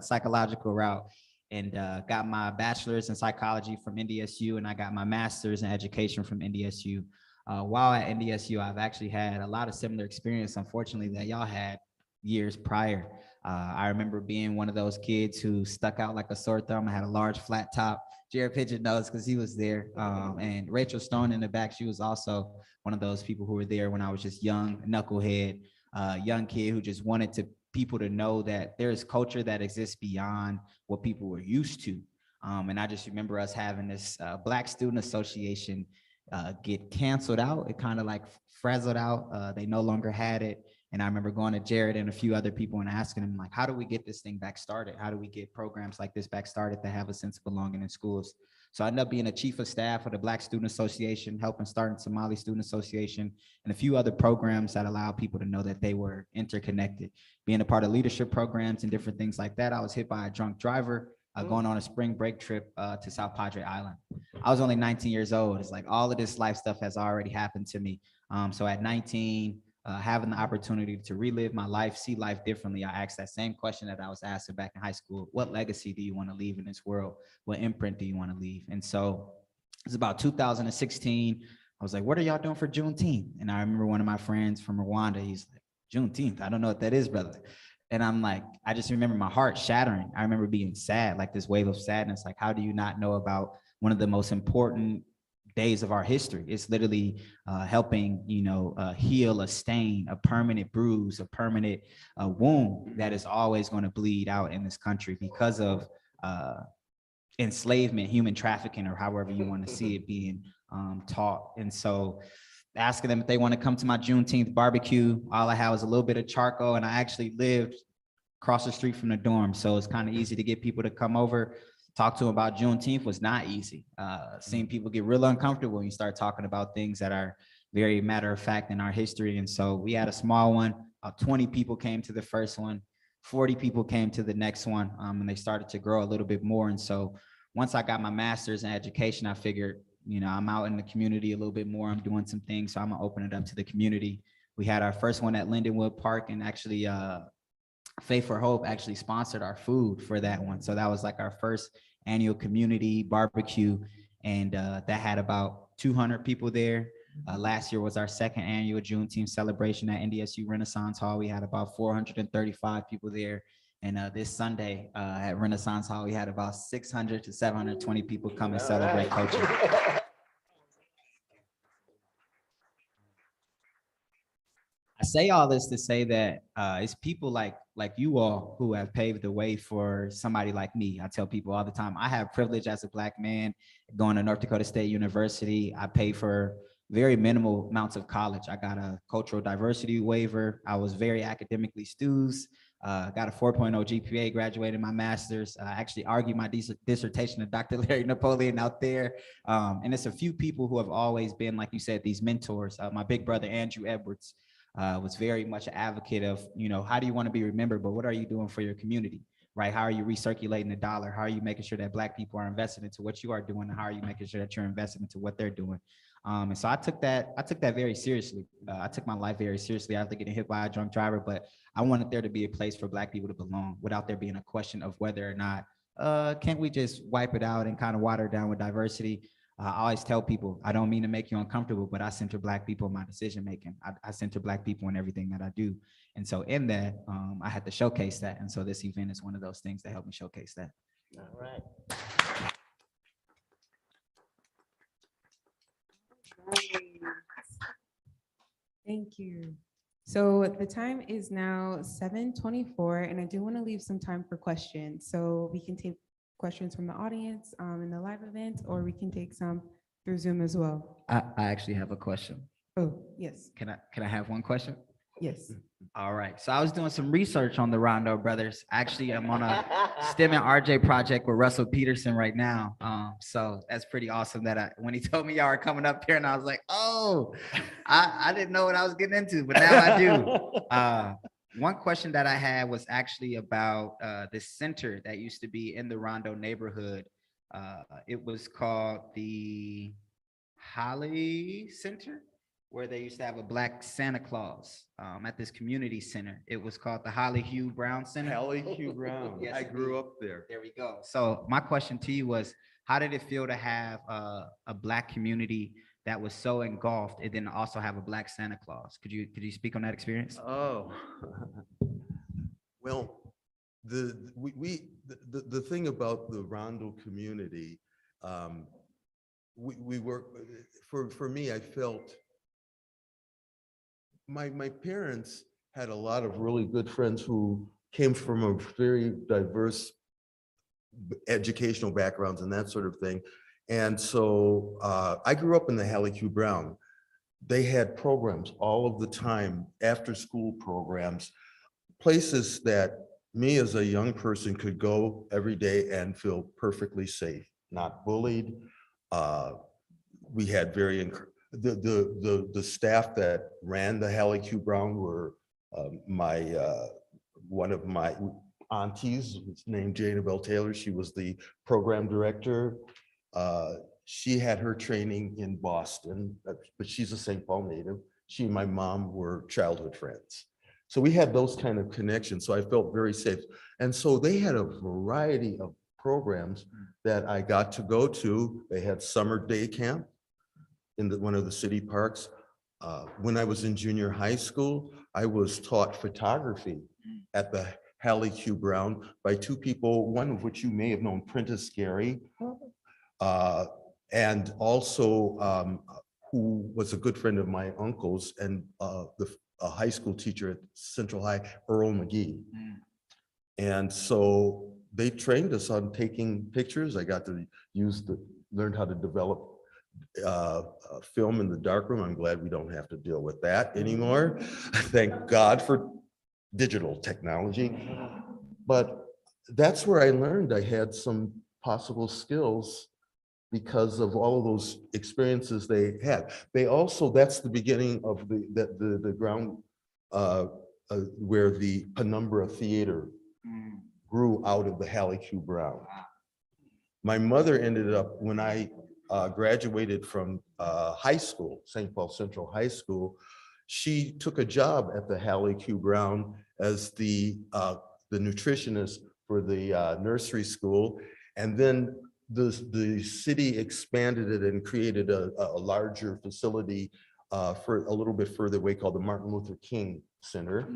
psychological route and got my bachelor's in psychology from NDSU, and I got my master's in education from NDSU. While at NDSU, I've actually had a lot of similar experience, unfortunately, that y'all had years prior. I remember being one of those kids who stuck out like a sore thumb. I had a large flat top. Jared Pigeon knows because he was there. And Rachel Stone in the back, she was also one of those people who were there when I was just young, knucklehead, young kid who just wanted people to know that there's culture that exists beyond what people were used to. And I just remember us having this Black Student Association get canceled out. It kind of like frazzled out. They no longer had it. And I remember going to Jared and a few other people and asking him, like, how do we get this thing back started? How do we get programs like this back started that have a sense of belonging in schools? So I ended up being a chief of staff of the Black Student Association, helping start the Somali Student Association, and a few other programs that allow people to know that they were interconnected. Being a part of leadership programs and different things like that, I was hit by a drunk driver going on a spring break trip to South Padre Island. I was only 19 years old. It's like all of this life stuff has already happened to me. So at 19, having the opportunity to relive my life, see life differently, I asked that same question that I was asking back in high school. What legacy do you want to leave in this world? What imprint do you want to leave? And so it's about 2016. I was like, what are y'all doing for Juneteenth? And I remember one of my friends from Rwanda, he's like, Juneteenth? I don't know what that is, brother. And I'm like, I just remember my heart shattering. I remember being sad, like this wave of sadness. Like, how do you not know about one of the most important days of our history? It's literally helping, heal a stain, a permanent bruise, a permanent wound that is always going to bleed out in this country because of enslavement, human trafficking, or however you want to see it being taught. And so asking them if they want to come to my Juneteenth barbecue, all I had was a little bit of charcoal, and I actually lived across the street from the dorm. So it's kind of easy to get people to come over. Talk to them about Juneteenth was not easy. Seeing people get real uncomfortable when you start talking about things that are very matter of fact in our history. And so we had a small one. 20 people came to the first one. 40 people came to the next one, and they started to grow a little bit more. And so once I got my master's in education, I figured, I'm out in the community a little bit more. I'm doing some things, so I'm gonna open it up to the community. We had our first one at Lindenwood Park, and actually Faith for Hope actually sponsored our food for that one. So that was like our first annual community barbecue, and that had about 200 people there. Last year was our second annual Juneteenth celebration at NDSU Renaissance Hall. We had about 435 people there. And this Sunday at Renaissance Hall, we had about 600 to 720 people come and celebrate culture. I say all this to say that it's people like you all who have paved the way for somebody like me. I tell people all the time, I have privilege as a Black man going to North Dakota State University. I pay for very minimal amounts of college. I got a cultural diversity waiver. I was very academically studious. Got a 4.0 GPA, graduated my master's. I actually argued my dissertation to Dr. Larry Napoleon out there. And it's a few people who have always been, like you said, these mentors. My big brother, Andrew Edwards, was very much an advocate of, how do you want to be remembered, but what are you doing for your community, right? How are you recirculating the dollar? How are you making sure that Black people are invested into what you are doing? And how are you making sure that you're invested into what they're doing? And so I took that very seriously. I took my life very seriously after getting hit by a drunk driver, but I wanted there to be a place for Black people to belong without there being a question of whether or not, can't we just wipe it out and kind of water it down with diversity? I always tell people, I don't mean to make you uncomfortable, but I center Black people in my decision making. I center Black people in everything that I do. And so in that, I had to showcase that. And so this event is one of those things that helped me showcase that. All right. Thank you. So the time is now 7:24, and I do want to leave some time for questions. So we can take questions from the audience in the live event, or we can take some through Zoom as well. I actually have a question. Oh, yes, Can I have one question? yes. All right. So I was doing some research on the Rondo brothers. Actually, I'm on a STEM and RJ project with Russell Peterson right now. So that's pretty awesome that when he told me y'all are coming up here, and I was like, oh, I didn't know what I was getting into, but now I do. One question that I had was actually about this center that used to be in the Rondo neighborhood. It was called the Holly Center, where they used to have a Black Santa Claus at this community center. It was called the Holly Hugh Brown Center. Holly Hugh Brown. Yes, I grew up there. There we go. So my question to you was, how did it feel to have a Black community that was so engulfed and then also have a Black Santa Claus? Could you speak on that experience? Oh, well, the thing about the Rondo community, we work, for me, I felt my parents had a lot of really good friends who came from a very diverse educational backgrounds and that sort of thing. And so I grew up in the Hallie Q. Brown. They had programs all of the time, after school programs, places that me as a young person could go every day and feel perfectly safe, not bullied. We had the staff that ran the Hallie Q. Brown were one of my aunties, named Jana Bell Taylor. She was the program director. She had her training in Boston, but she's a St. Paul native. She and my mom were childhood friends. So we had those kind of connections. So I felt very safe. And so they had a variety of programs that I got to go to. They had summer day camp in one of the city parks. When I was in junior high school, I was taught photography at the Hallie Q. Brown by two people, one of which you may have known, Prentice Gary, and also who was a good friend of my uncle's and a high school teacher at Central High, Earl McGee. And so they trained us on taking pictures. I got to learn how to develop film in the darkroom. I'm glad we don't have to deal with that anymore. Thank God for digital technology. But that's where I learned I had some possible skills because of all of those experiences they had. They also, that's the beginning of the ground where the Penumbra Theater grew out of the Hallie Q. Brown. My mother ended up, when I graduated from high school, St. Paul Central High School, she took a job at the Hallie Q. Brown as the nutritionist for the nursery school. And then the city expanded it and created a larger facility for a little bit further away called the Martin Luther King Center.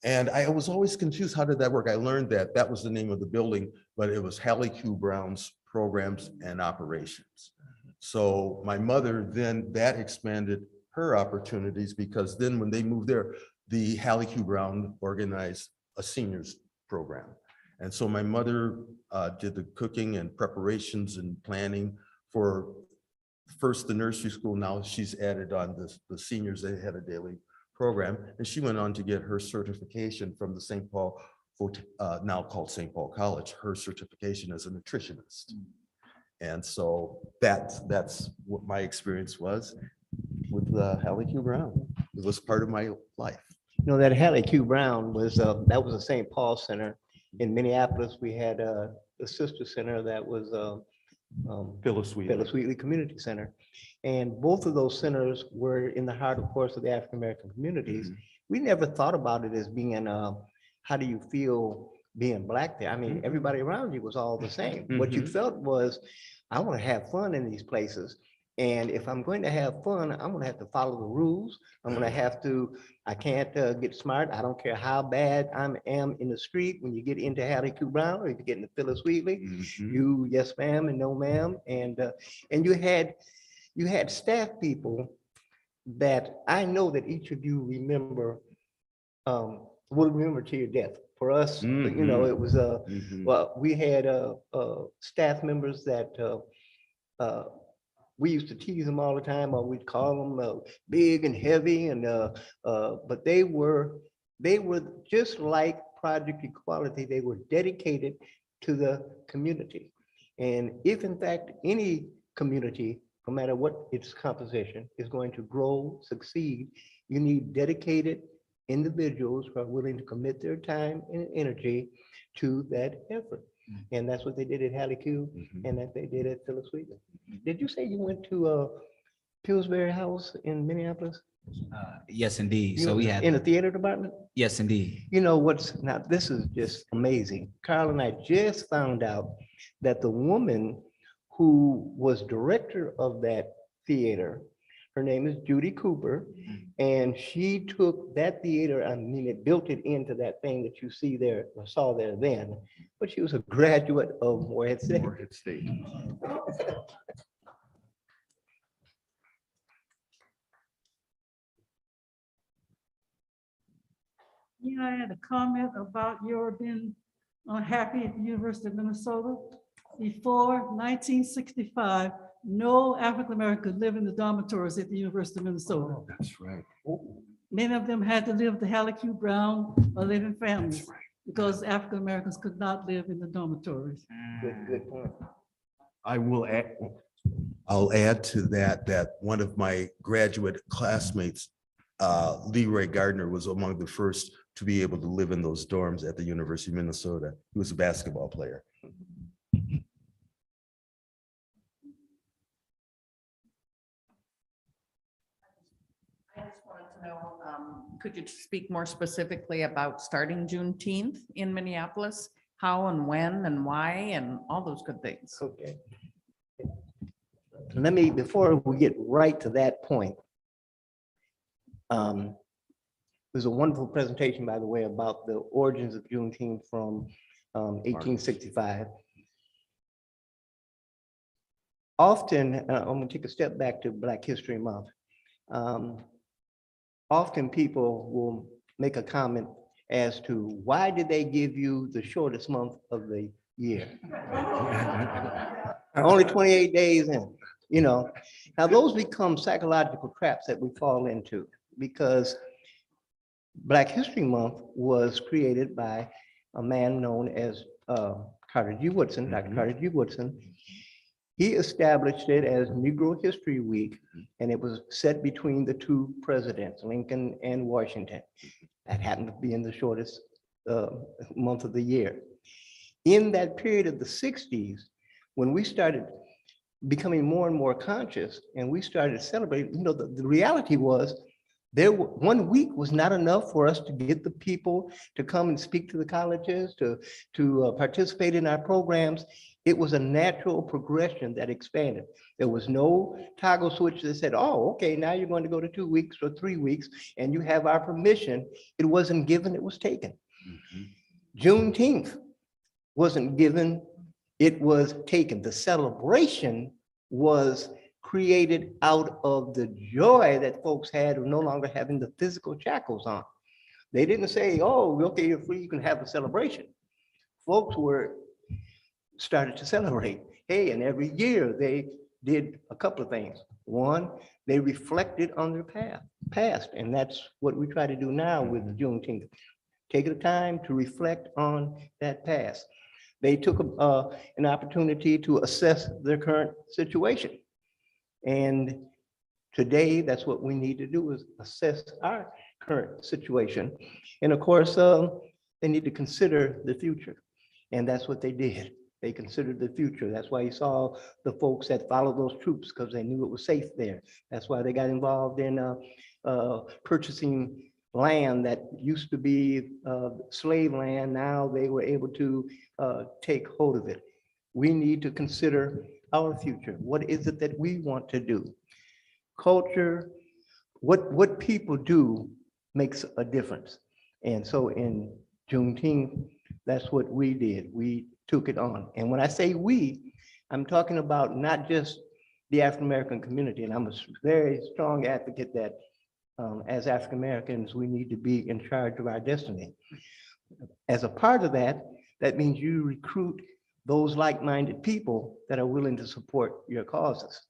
And I was always confused, how did that work? I learned that that was the name of the building, but it was Hallie Q. Brown's Programs and Operations. So my mother then, that expanded her opportunities, because then when they moved there, the Hallie Q. Brown organized a seniors program. And so my mother did the cooking and preparations and planning for first the nursery school. Now she's added on the seniors. They had a daily program, and she went on to get her certification from the St. Paul, now called St. Paul College, her certification as a nutritionist. And so that's what my experience was with Hallie Q. Brown. It was part of my life. You know, that Hallie Q. Brown was, that was a St. Paul Center. In Minneapolis, we had a sister center that was Phyllis Wheatley. Phyllis Wheatley Community Center. And both of those centers were in the heart, of course, of the African-American communities. We never thought about it as being, how do you feel being Black there? I mean, everybody around you was all the same. What you felt was, I want to have fun in these places. And if I'm going to have fun, I'm going to have to follow the rules. I'm going to have to, I can't get smart. I don't care how bad I am in the street. When you get into Hallie Q. Brown, or if you get into Phyllis Wheatley, you yes ma'am and no ma'am. And you had staff people that I know that each of you remember, will remember to your death. For us, you know, it was, well, we had staff members that we used to tease them all the time, or we'd call them big and heavy, and but they were just like Project Equality. They were dedicated to the community. And if in fact any community, no matter what its composition, is going to grow, succeed, you need dedicated individuals who are willing to commit their time and energy to that effort. And that's what they did at Hallie Q, and that they did at Phyllis Wheatley. Did you say you went to Pillsbury House in Minneapolis? Yes, indeed. You So we were had, in the theater department? yes, indeed. You know what's, now this is just amazing. Carl and I just found out that the woman who was director of that theater, her name is Judy Cooper, and she took that theater, I mean, it built it into that thing that you see there, or saw there then, but she was a graduate of Morehead State. Morehead State. Yeah, I had a comment about your being unhappy at the University of Minnesota. Before 1965, no African American lived in the dormitories at the University of Minnesota. Oh, that's right. Many of them had to live with the Hallie Q. Brown or live in families, That's right. because African Americans could not live in the dormitories. Good point. I'll add to that, that one of my graduate classmates, Leroy Gardner, was among the first to be able to live in those dorms at the University of Minnesota. He was a basketball player. I just wanted to know, could you speak more specifically about starting Juneteenth in Minneapolis? How and when and why and all those good things? Okay. Let me, before we get right to that point, there's a wonderful presentation, by the way, about the origins of Juneteenth from 1865. Often, I'm going to take a step back to Black History Month. Often people will make a comment as to why did they give you the shortest month of the year? Only 28 days in, you know. Now those become psychological traps that we fall into, because Black History Month was created by a man known as Carter G. Woodson, Dr. Carter G. Woodson. He established it as Negro History Week, and it was set between the two presidents, Lincoln and Washington. That happened to be in the shortest month of the year. In that period of the 60s, when we started becoming more and more conscious and we started celebrating, you know, the reality was there, 1 week was not enough for us to get the people to come and speak to the colleges, to participate in our programs. It was a natural progression that expanded. There was no toggle switch that said, oh, okay, now you're going to go to 2 weeks or 3 weeks and you have our permission. It wasn't given, it was taken. Juneteenth wasn't given, it was taken. The celebration was created out of the joy that folks had of no longer having the physical shackles on. They didn't say, oh, okay, you're free, you can have a celebration. Folks started to celebrate. Hey, and every year they did a couple of things. One, they reflected on their past, and that's what we try to do now with Juneteenth. Take the time to reflect on that past. They took an opportunity to assess their current situation. And today, that's what we need to do, is assess our current situation. And of course, they need to consider the future. And that's what they did. They considered the future. That's why you saw the folks that followed those troops, because they knew it was safe there. That's why they got involved in purchasing land that used to be slave land. Now they were able to take hold of it. We need to consider our future. What is it that we want to do? Culture, what people do makes a difference. And so in Juneteenth, that's what we did. We took it on. And when I say we, I'm talking about not just the African-American community. And I'm a very strong advocate that as African-Americans, we need to be in charge of our destiny. As a part of that, that means you recruit those like-minded people that are willing to support your causes.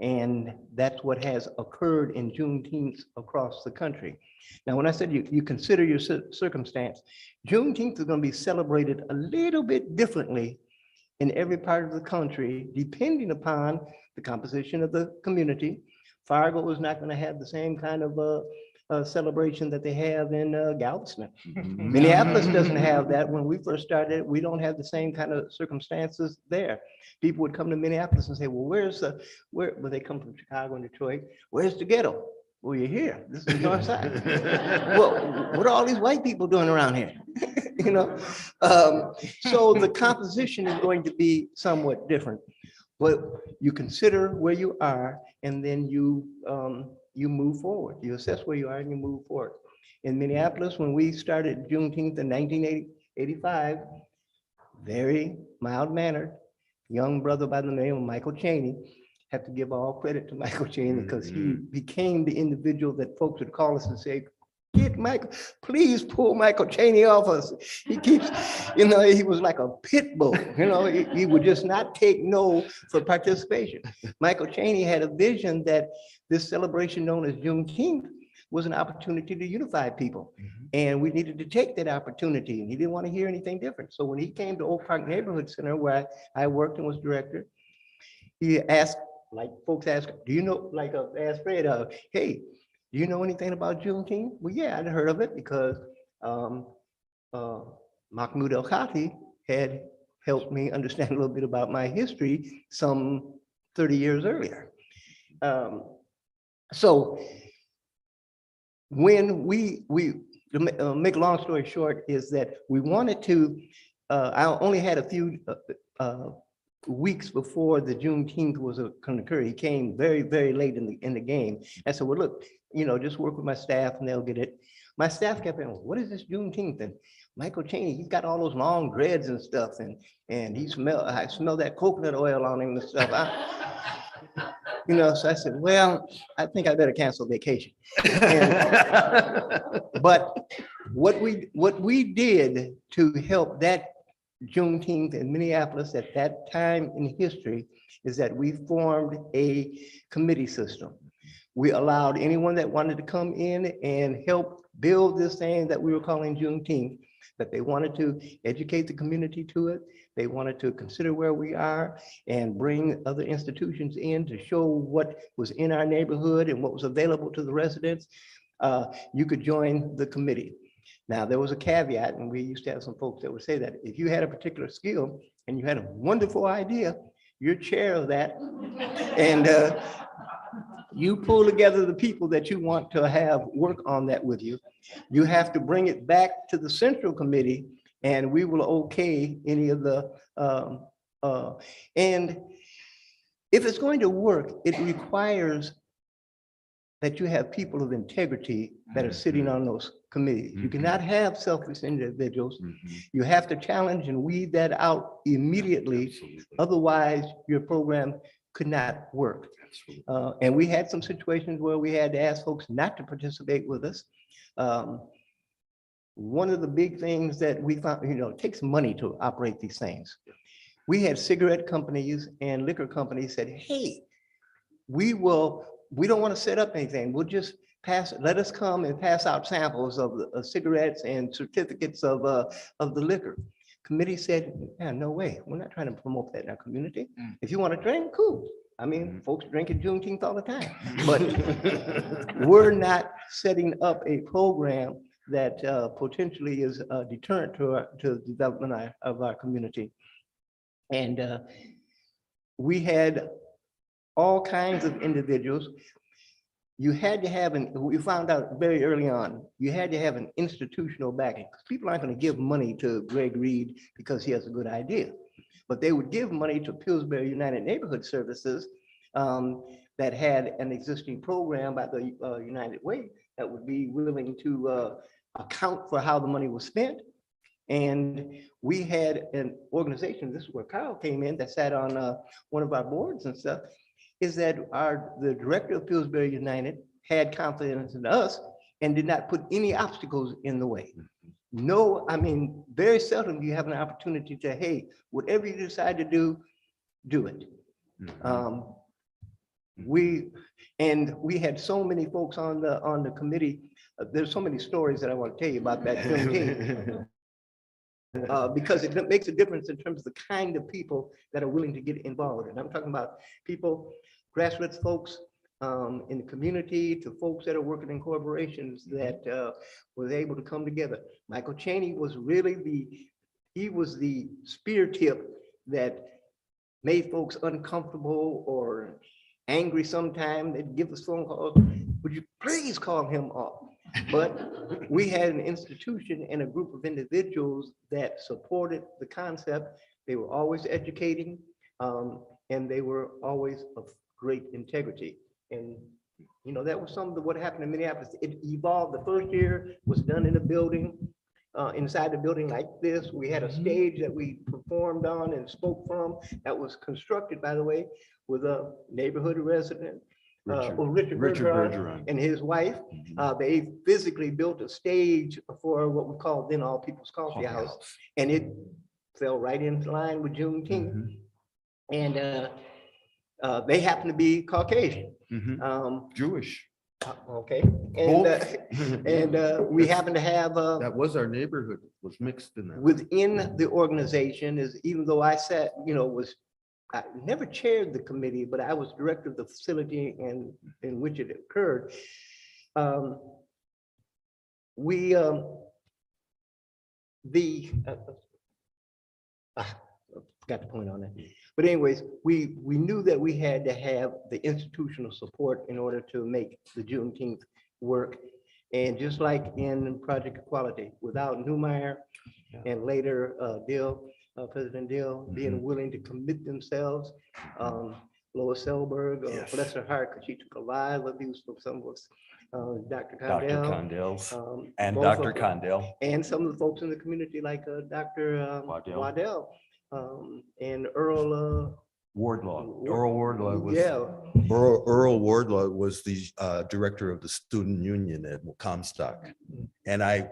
And that's what has occurred in Juneteenth across the country. Now, when I said you consider your circumstance, Juneteenth is going to be celebrated a little bit differently in every part of the country, depending upon the composition of the community. Fargo is not going to have the same kind of celebration that they have in Galveston. Minneapolis doesn't have that. When we first started, we don't have the same kind of circumstances there. People would come to Minneapolis and say, well, where they come from Chicago and Detroit, where's the ghetto? Well, you're here. This is the north side. Well, what are all these white people doing around here? You know? So the composition is going to be somewhat different. But you consider where you are, and then you move forward. You assess where you are and you move forward. In Minneapolis, when we started Juneteenth in 1985, very mild-mannered young brother by the name of Michael Chaney. Have to give all credit to Michael Chaney, because he became the individual that folks would call us and say, get Michael, please pull Michael Chaney off us. He keeps, you know, he was like a pit bull, you know, he would just not take no for participation. Michael Chaney had a vision that this celebration known as Juneteenth was an opportunity to unify people. And we needed to take that opportunity, and he didn't want to hear anything different. So when he came to Oak Park Neighborhood Center, where I worked and was director, he asked, like folks ask, do you know, like asked Fred, hey, do you know anything about Juneteenth? Well, yeah, I'd heard of it because Mahmoud El-Khati had helped me understand a little bit about my history some 30 years earlier. So when we make a long story short, is that we wanted to, I only had a few weeks before the Juneteenth was going to occur. He came very, very late in the game. I said, well, look, you know, just work with my staff and they'll get it. My staff kept saying, what is this Juneteenth? And Michael Chaney, he's got all those long dreads and stuff, and I smell that coconut oil on him and stuff. You know, so I said, well, I think I better cancel vacation. But what we did to help that Juneteenth in Minneapolis at that time in history is that we formed a committee system. We allowed anyone that wanted to come in and help build this thing that we were calling Juneteenth, that they wanted to educate the community to it. They wanted to consider where we are and bring other institutions in to show what was in our neighborhood and what was available to the residents. You could join the committee. Now, there was a caveat, and we used to have some folks that would say that if you had a particular skill and you had a wonderful idea, you're chair of that, and you pull together the people that you want to have work on that with you. You have to bring it back to the central committee, and we will okay any of the And if it's going to work, it requires that you have people of integrity that are sitting on those committees. You cannot have selfish individuals. You have to challenge and weed that out immediately. Absolutely. Otherwise, your program could not work. And we had some situations where we had to ask folks not to participate with us. One of the big things that we found, it takes money to operate these things. We had cigarette companies and liquor companies said, hey, we don't want to set up anything. We'll just let us come and pass out samples of the cigarettes and certificates of the liquor. Committee said, yeah, no way. We're not trying to promote that in our community. If you want to drink, cool. I mean, folks drink at Juneteenth all the time, but we're not setting up a program that potentially is a deterrent to the development of our community. And we had all kinds of individuals. You had to have we found out very early on, you had to have an institutional backing. People aren't going to give money to Greg Reed because he has a good idea, but they would give money to Pillsbury United Neighborhood Services that had an existing program by the United Way that would be willing to account for how the money was spent. And we had an organization, this is where Kyle came in, that sat on one of our boards and stuff, is that the director of Pillsbury United had confidence in us and did not put any obstacles in the way. No, I mean, very seldom do you have an opportunity to, hey, whatever you decide to do, do it. We had so many folks on the committee. There's so many stories that I want to tell you about that Juneteenth. Because it makes a difference in terms of the kind of people that are willing to get involved. And I'm talking about people, grassroots folks in the community, to folks that are working in corporations that was able to come together. Michael Chaney was really he was the spear tip that made folks uncomfortable or angry sometimes. They'd give us phone calls, would you please call him off? But we had an institution and a group of individuals that supported the concept. They were always educating, and they were always of great integrity. And that was some of what happened in Minneapolis. It evolved. The first year was done in a building, inside the building like this. We had a stage that we performed on and spoke from that was constructed, by the way, with a neighborhood resident. Richard Bergeron and his wife. They physically built a stage for what we called then All People's Coffee House, and it fell right into line with Juneteenth. And they happen to be Caucasian, Jewish. Okay, and we happen to have That was our neighborhood, was mixed in that. within the organization, is even though I sat, I never chaired the committee, but I was director of the facility in which it occurred. Got the point on that. But anyways, we knew that we had to have the institutional support in order to make the Juneteenth work. And just like in Project Equality, without Neumeyer and later President Dill being willing to commit themselves, Lois Selberg, bless her heart, because she took a lot of abuse from some of us, Dr. Condell, And both Dr. of them. Condell. And some of the folks in the community like Dr. Waddell and Earl Wardlaw. Earl Wardlaw was. Yeah. Earl Wardlaw was the director of the student union at Comstock. And I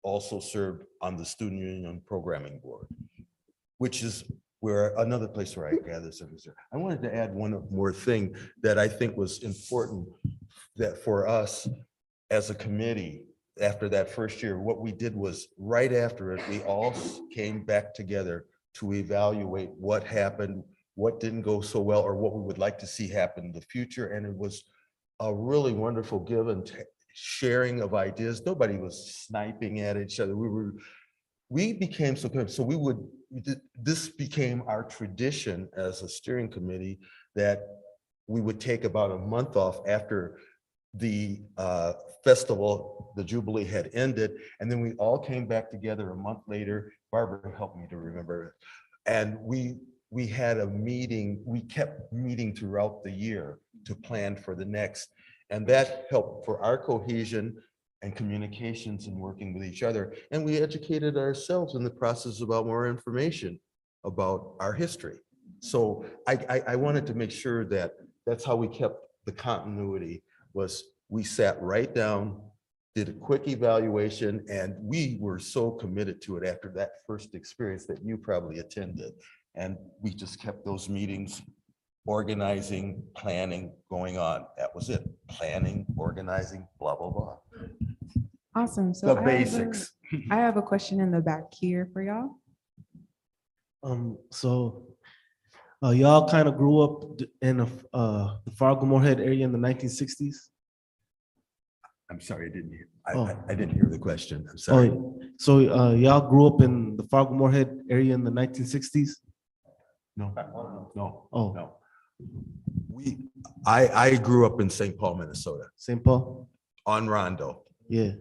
also served on the student union programming board, which is another place where I gather service. I wanted to add one more thing that I think was important, that for us as a committee, after that first year, what we did was right after it, we all came back together to evaluate what happened, what didn't go so well, or what we would like to see happen in the future. And it was a really wonderful give and sharing of ideas. Nobody was sniping at each other. We became so good. So this became our tradition as a steering committee, that we would take about a month off after the festival, the Jubilee had ended. And then we all came back together a month later. Barbara helped me to remember it. And we we had a meeting, we kept meeting throughout the year to plan for the next. And that helped for our cohesion and communications and working with each other. And we educated ourselves in the process about more information about our history. So I wanted to make sure that that's how we kept the continuity, was we sat right down, did a quick evaluation, and we were so committed to it after that first experience that you probably attended. And we just kept those meetings, organizing, planning, going on. That was it. Planning, organizing, blah, blah, blah. Awesome. So The I have a- basics. I have a question in the back here for y'all. Y'all kind of grew up in the Fargo-Moorhead area in the 1960s. I'm sorry, I didn't hear. Oh. I didn't hear the question. I'm sorry. Y'all grew up in the Fargo-Moorhead area in the 1960s. No, no, Oh, no. I grew up in St. Paul, Minnesota, St. Paul. on Rondo, Yeah.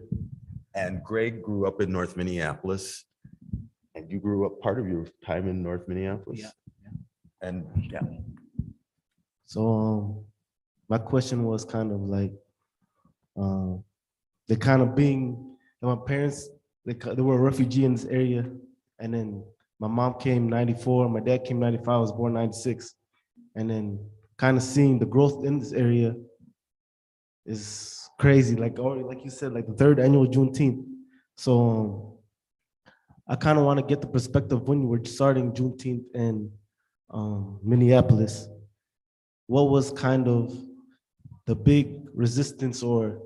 and Greg grew up in North Minneapolis. And you grew up part of your time in North Minneapolis? Yeah, And yeah, So my question was kind of like, they kind of being, my parents, they were a refugee in this area. And then my mom came 94, my dad came 95, I was born 96. And then kind of seeing the growth in this area is crazy. Like, like you said, like the 3rd annual Juneteenth. So I kind of want to get the perspective when you were starting Juneteenth in Minneapolis. What was kind of the big resistance or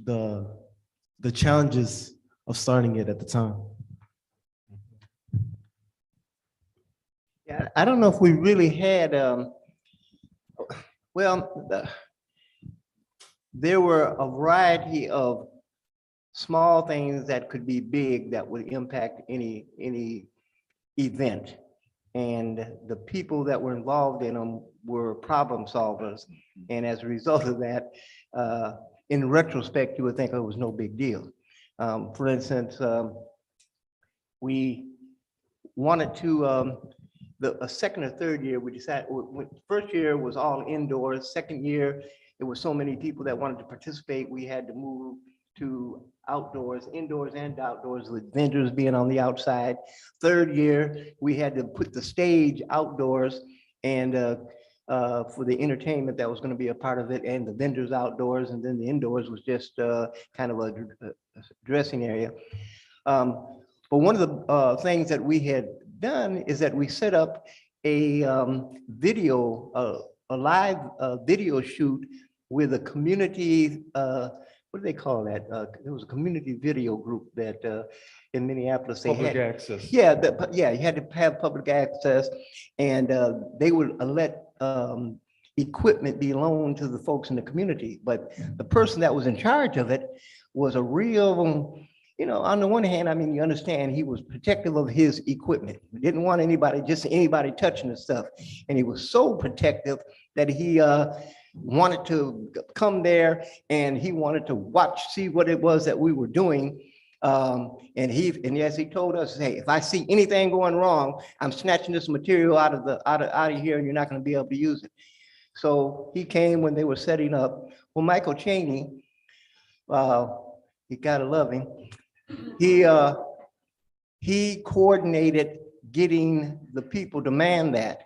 the challenges of starting it at the time? Yeah, I don't know if we really had, there were a variety of small things that could be big that would impact any event. And the people that were involved in them were problem solvers. And as a result of that, in retrospect, you would think it was no big deal. For instance, we wanted to, a second or third year, we decided, first year was all indoors. Second year, there were so many people that wanted to participate, we had to move to outdoors, indoors and outdoors, with vendors being on the outside. Third year, we had to put the stage outdoors and for the entertainment that was going to be a part of it, and the vendors outdoors, and then the indoors was just kind of a dressing area. But one of the things that we had done is that we set up a live video shoot with a community, what do they call that? There was a community video group that in Minneapolis. public access. Yeah, you had to have public access, and they would let equipment be loaned to the folks in the community. But the person that was in charge of it was a real, on the one hand, I mean, you understand, he was protective of his equipment. He didn't want anybody touching the stuff. And he was so protective that he wanted to come there and he wanted to see what it was that we were doing. And as he told us, hey, if I see anything going wrong, I'm snatching this material out of here, and you're not going to be able to use it. So he came when they were setting up. Well, Michael Chaney, you gotta love him. He coordinated getting the people to man that.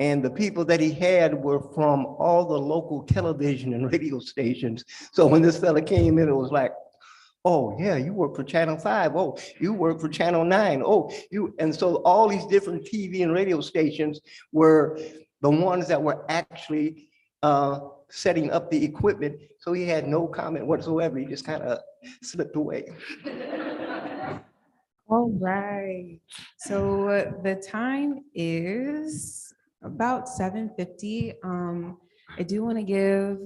And the people that he had were from all the local television and radio stations. So when this fella came in, it was like, oh yeah, you work for Channel 5. Oh, you work for Channel 9. Oh, and so all these different TV and radio stations were the ones that were actually setting up the equipment. So he had no comment whatsoever. He just kind of slipped away. All right. So the time is about 7:50. I do want to give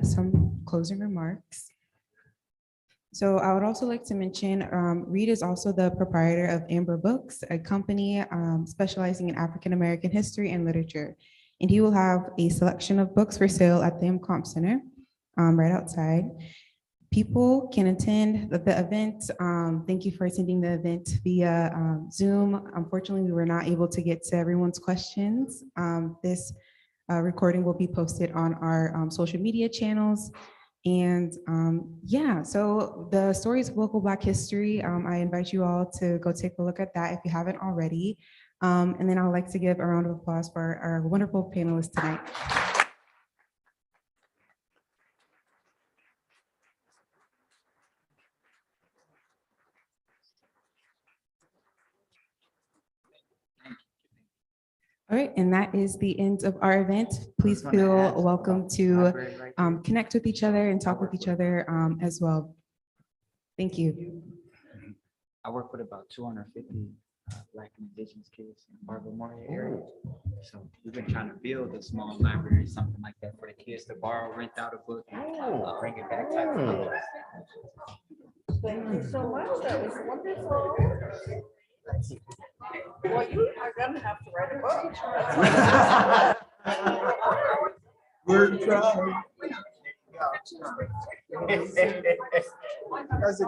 some closing remarks. So I would also like to mention, Reed is also the proprietor of Amber Books, a company specializing in African-American history and literature. And he will have a selection of books for sale at the MComp Center right outside. people can attend the event. Thank you for attending the event via Zoom. Unfortunately, we were not able to get to everyone's questions. This recording will be posted on our social media channels. And yeah, so the stories of local Black history, I invite you all to go take a look at that if you haven't already. And then I would like to give a round of applause for our wonderful panelists tonight. All right, and that is the end of our event. Please feel welcome to connect with each other and talk with each other as well. Thank you. I work with about 250 Black and Indigenous kids in the Barber Memorial area. So we've been trying to build a small library, something like that for the kids to borrow, rent out a book, bring it back type of thing. Thank you so much. That was wonderful. Well, you are gonna have to write a book. We're trying. That's a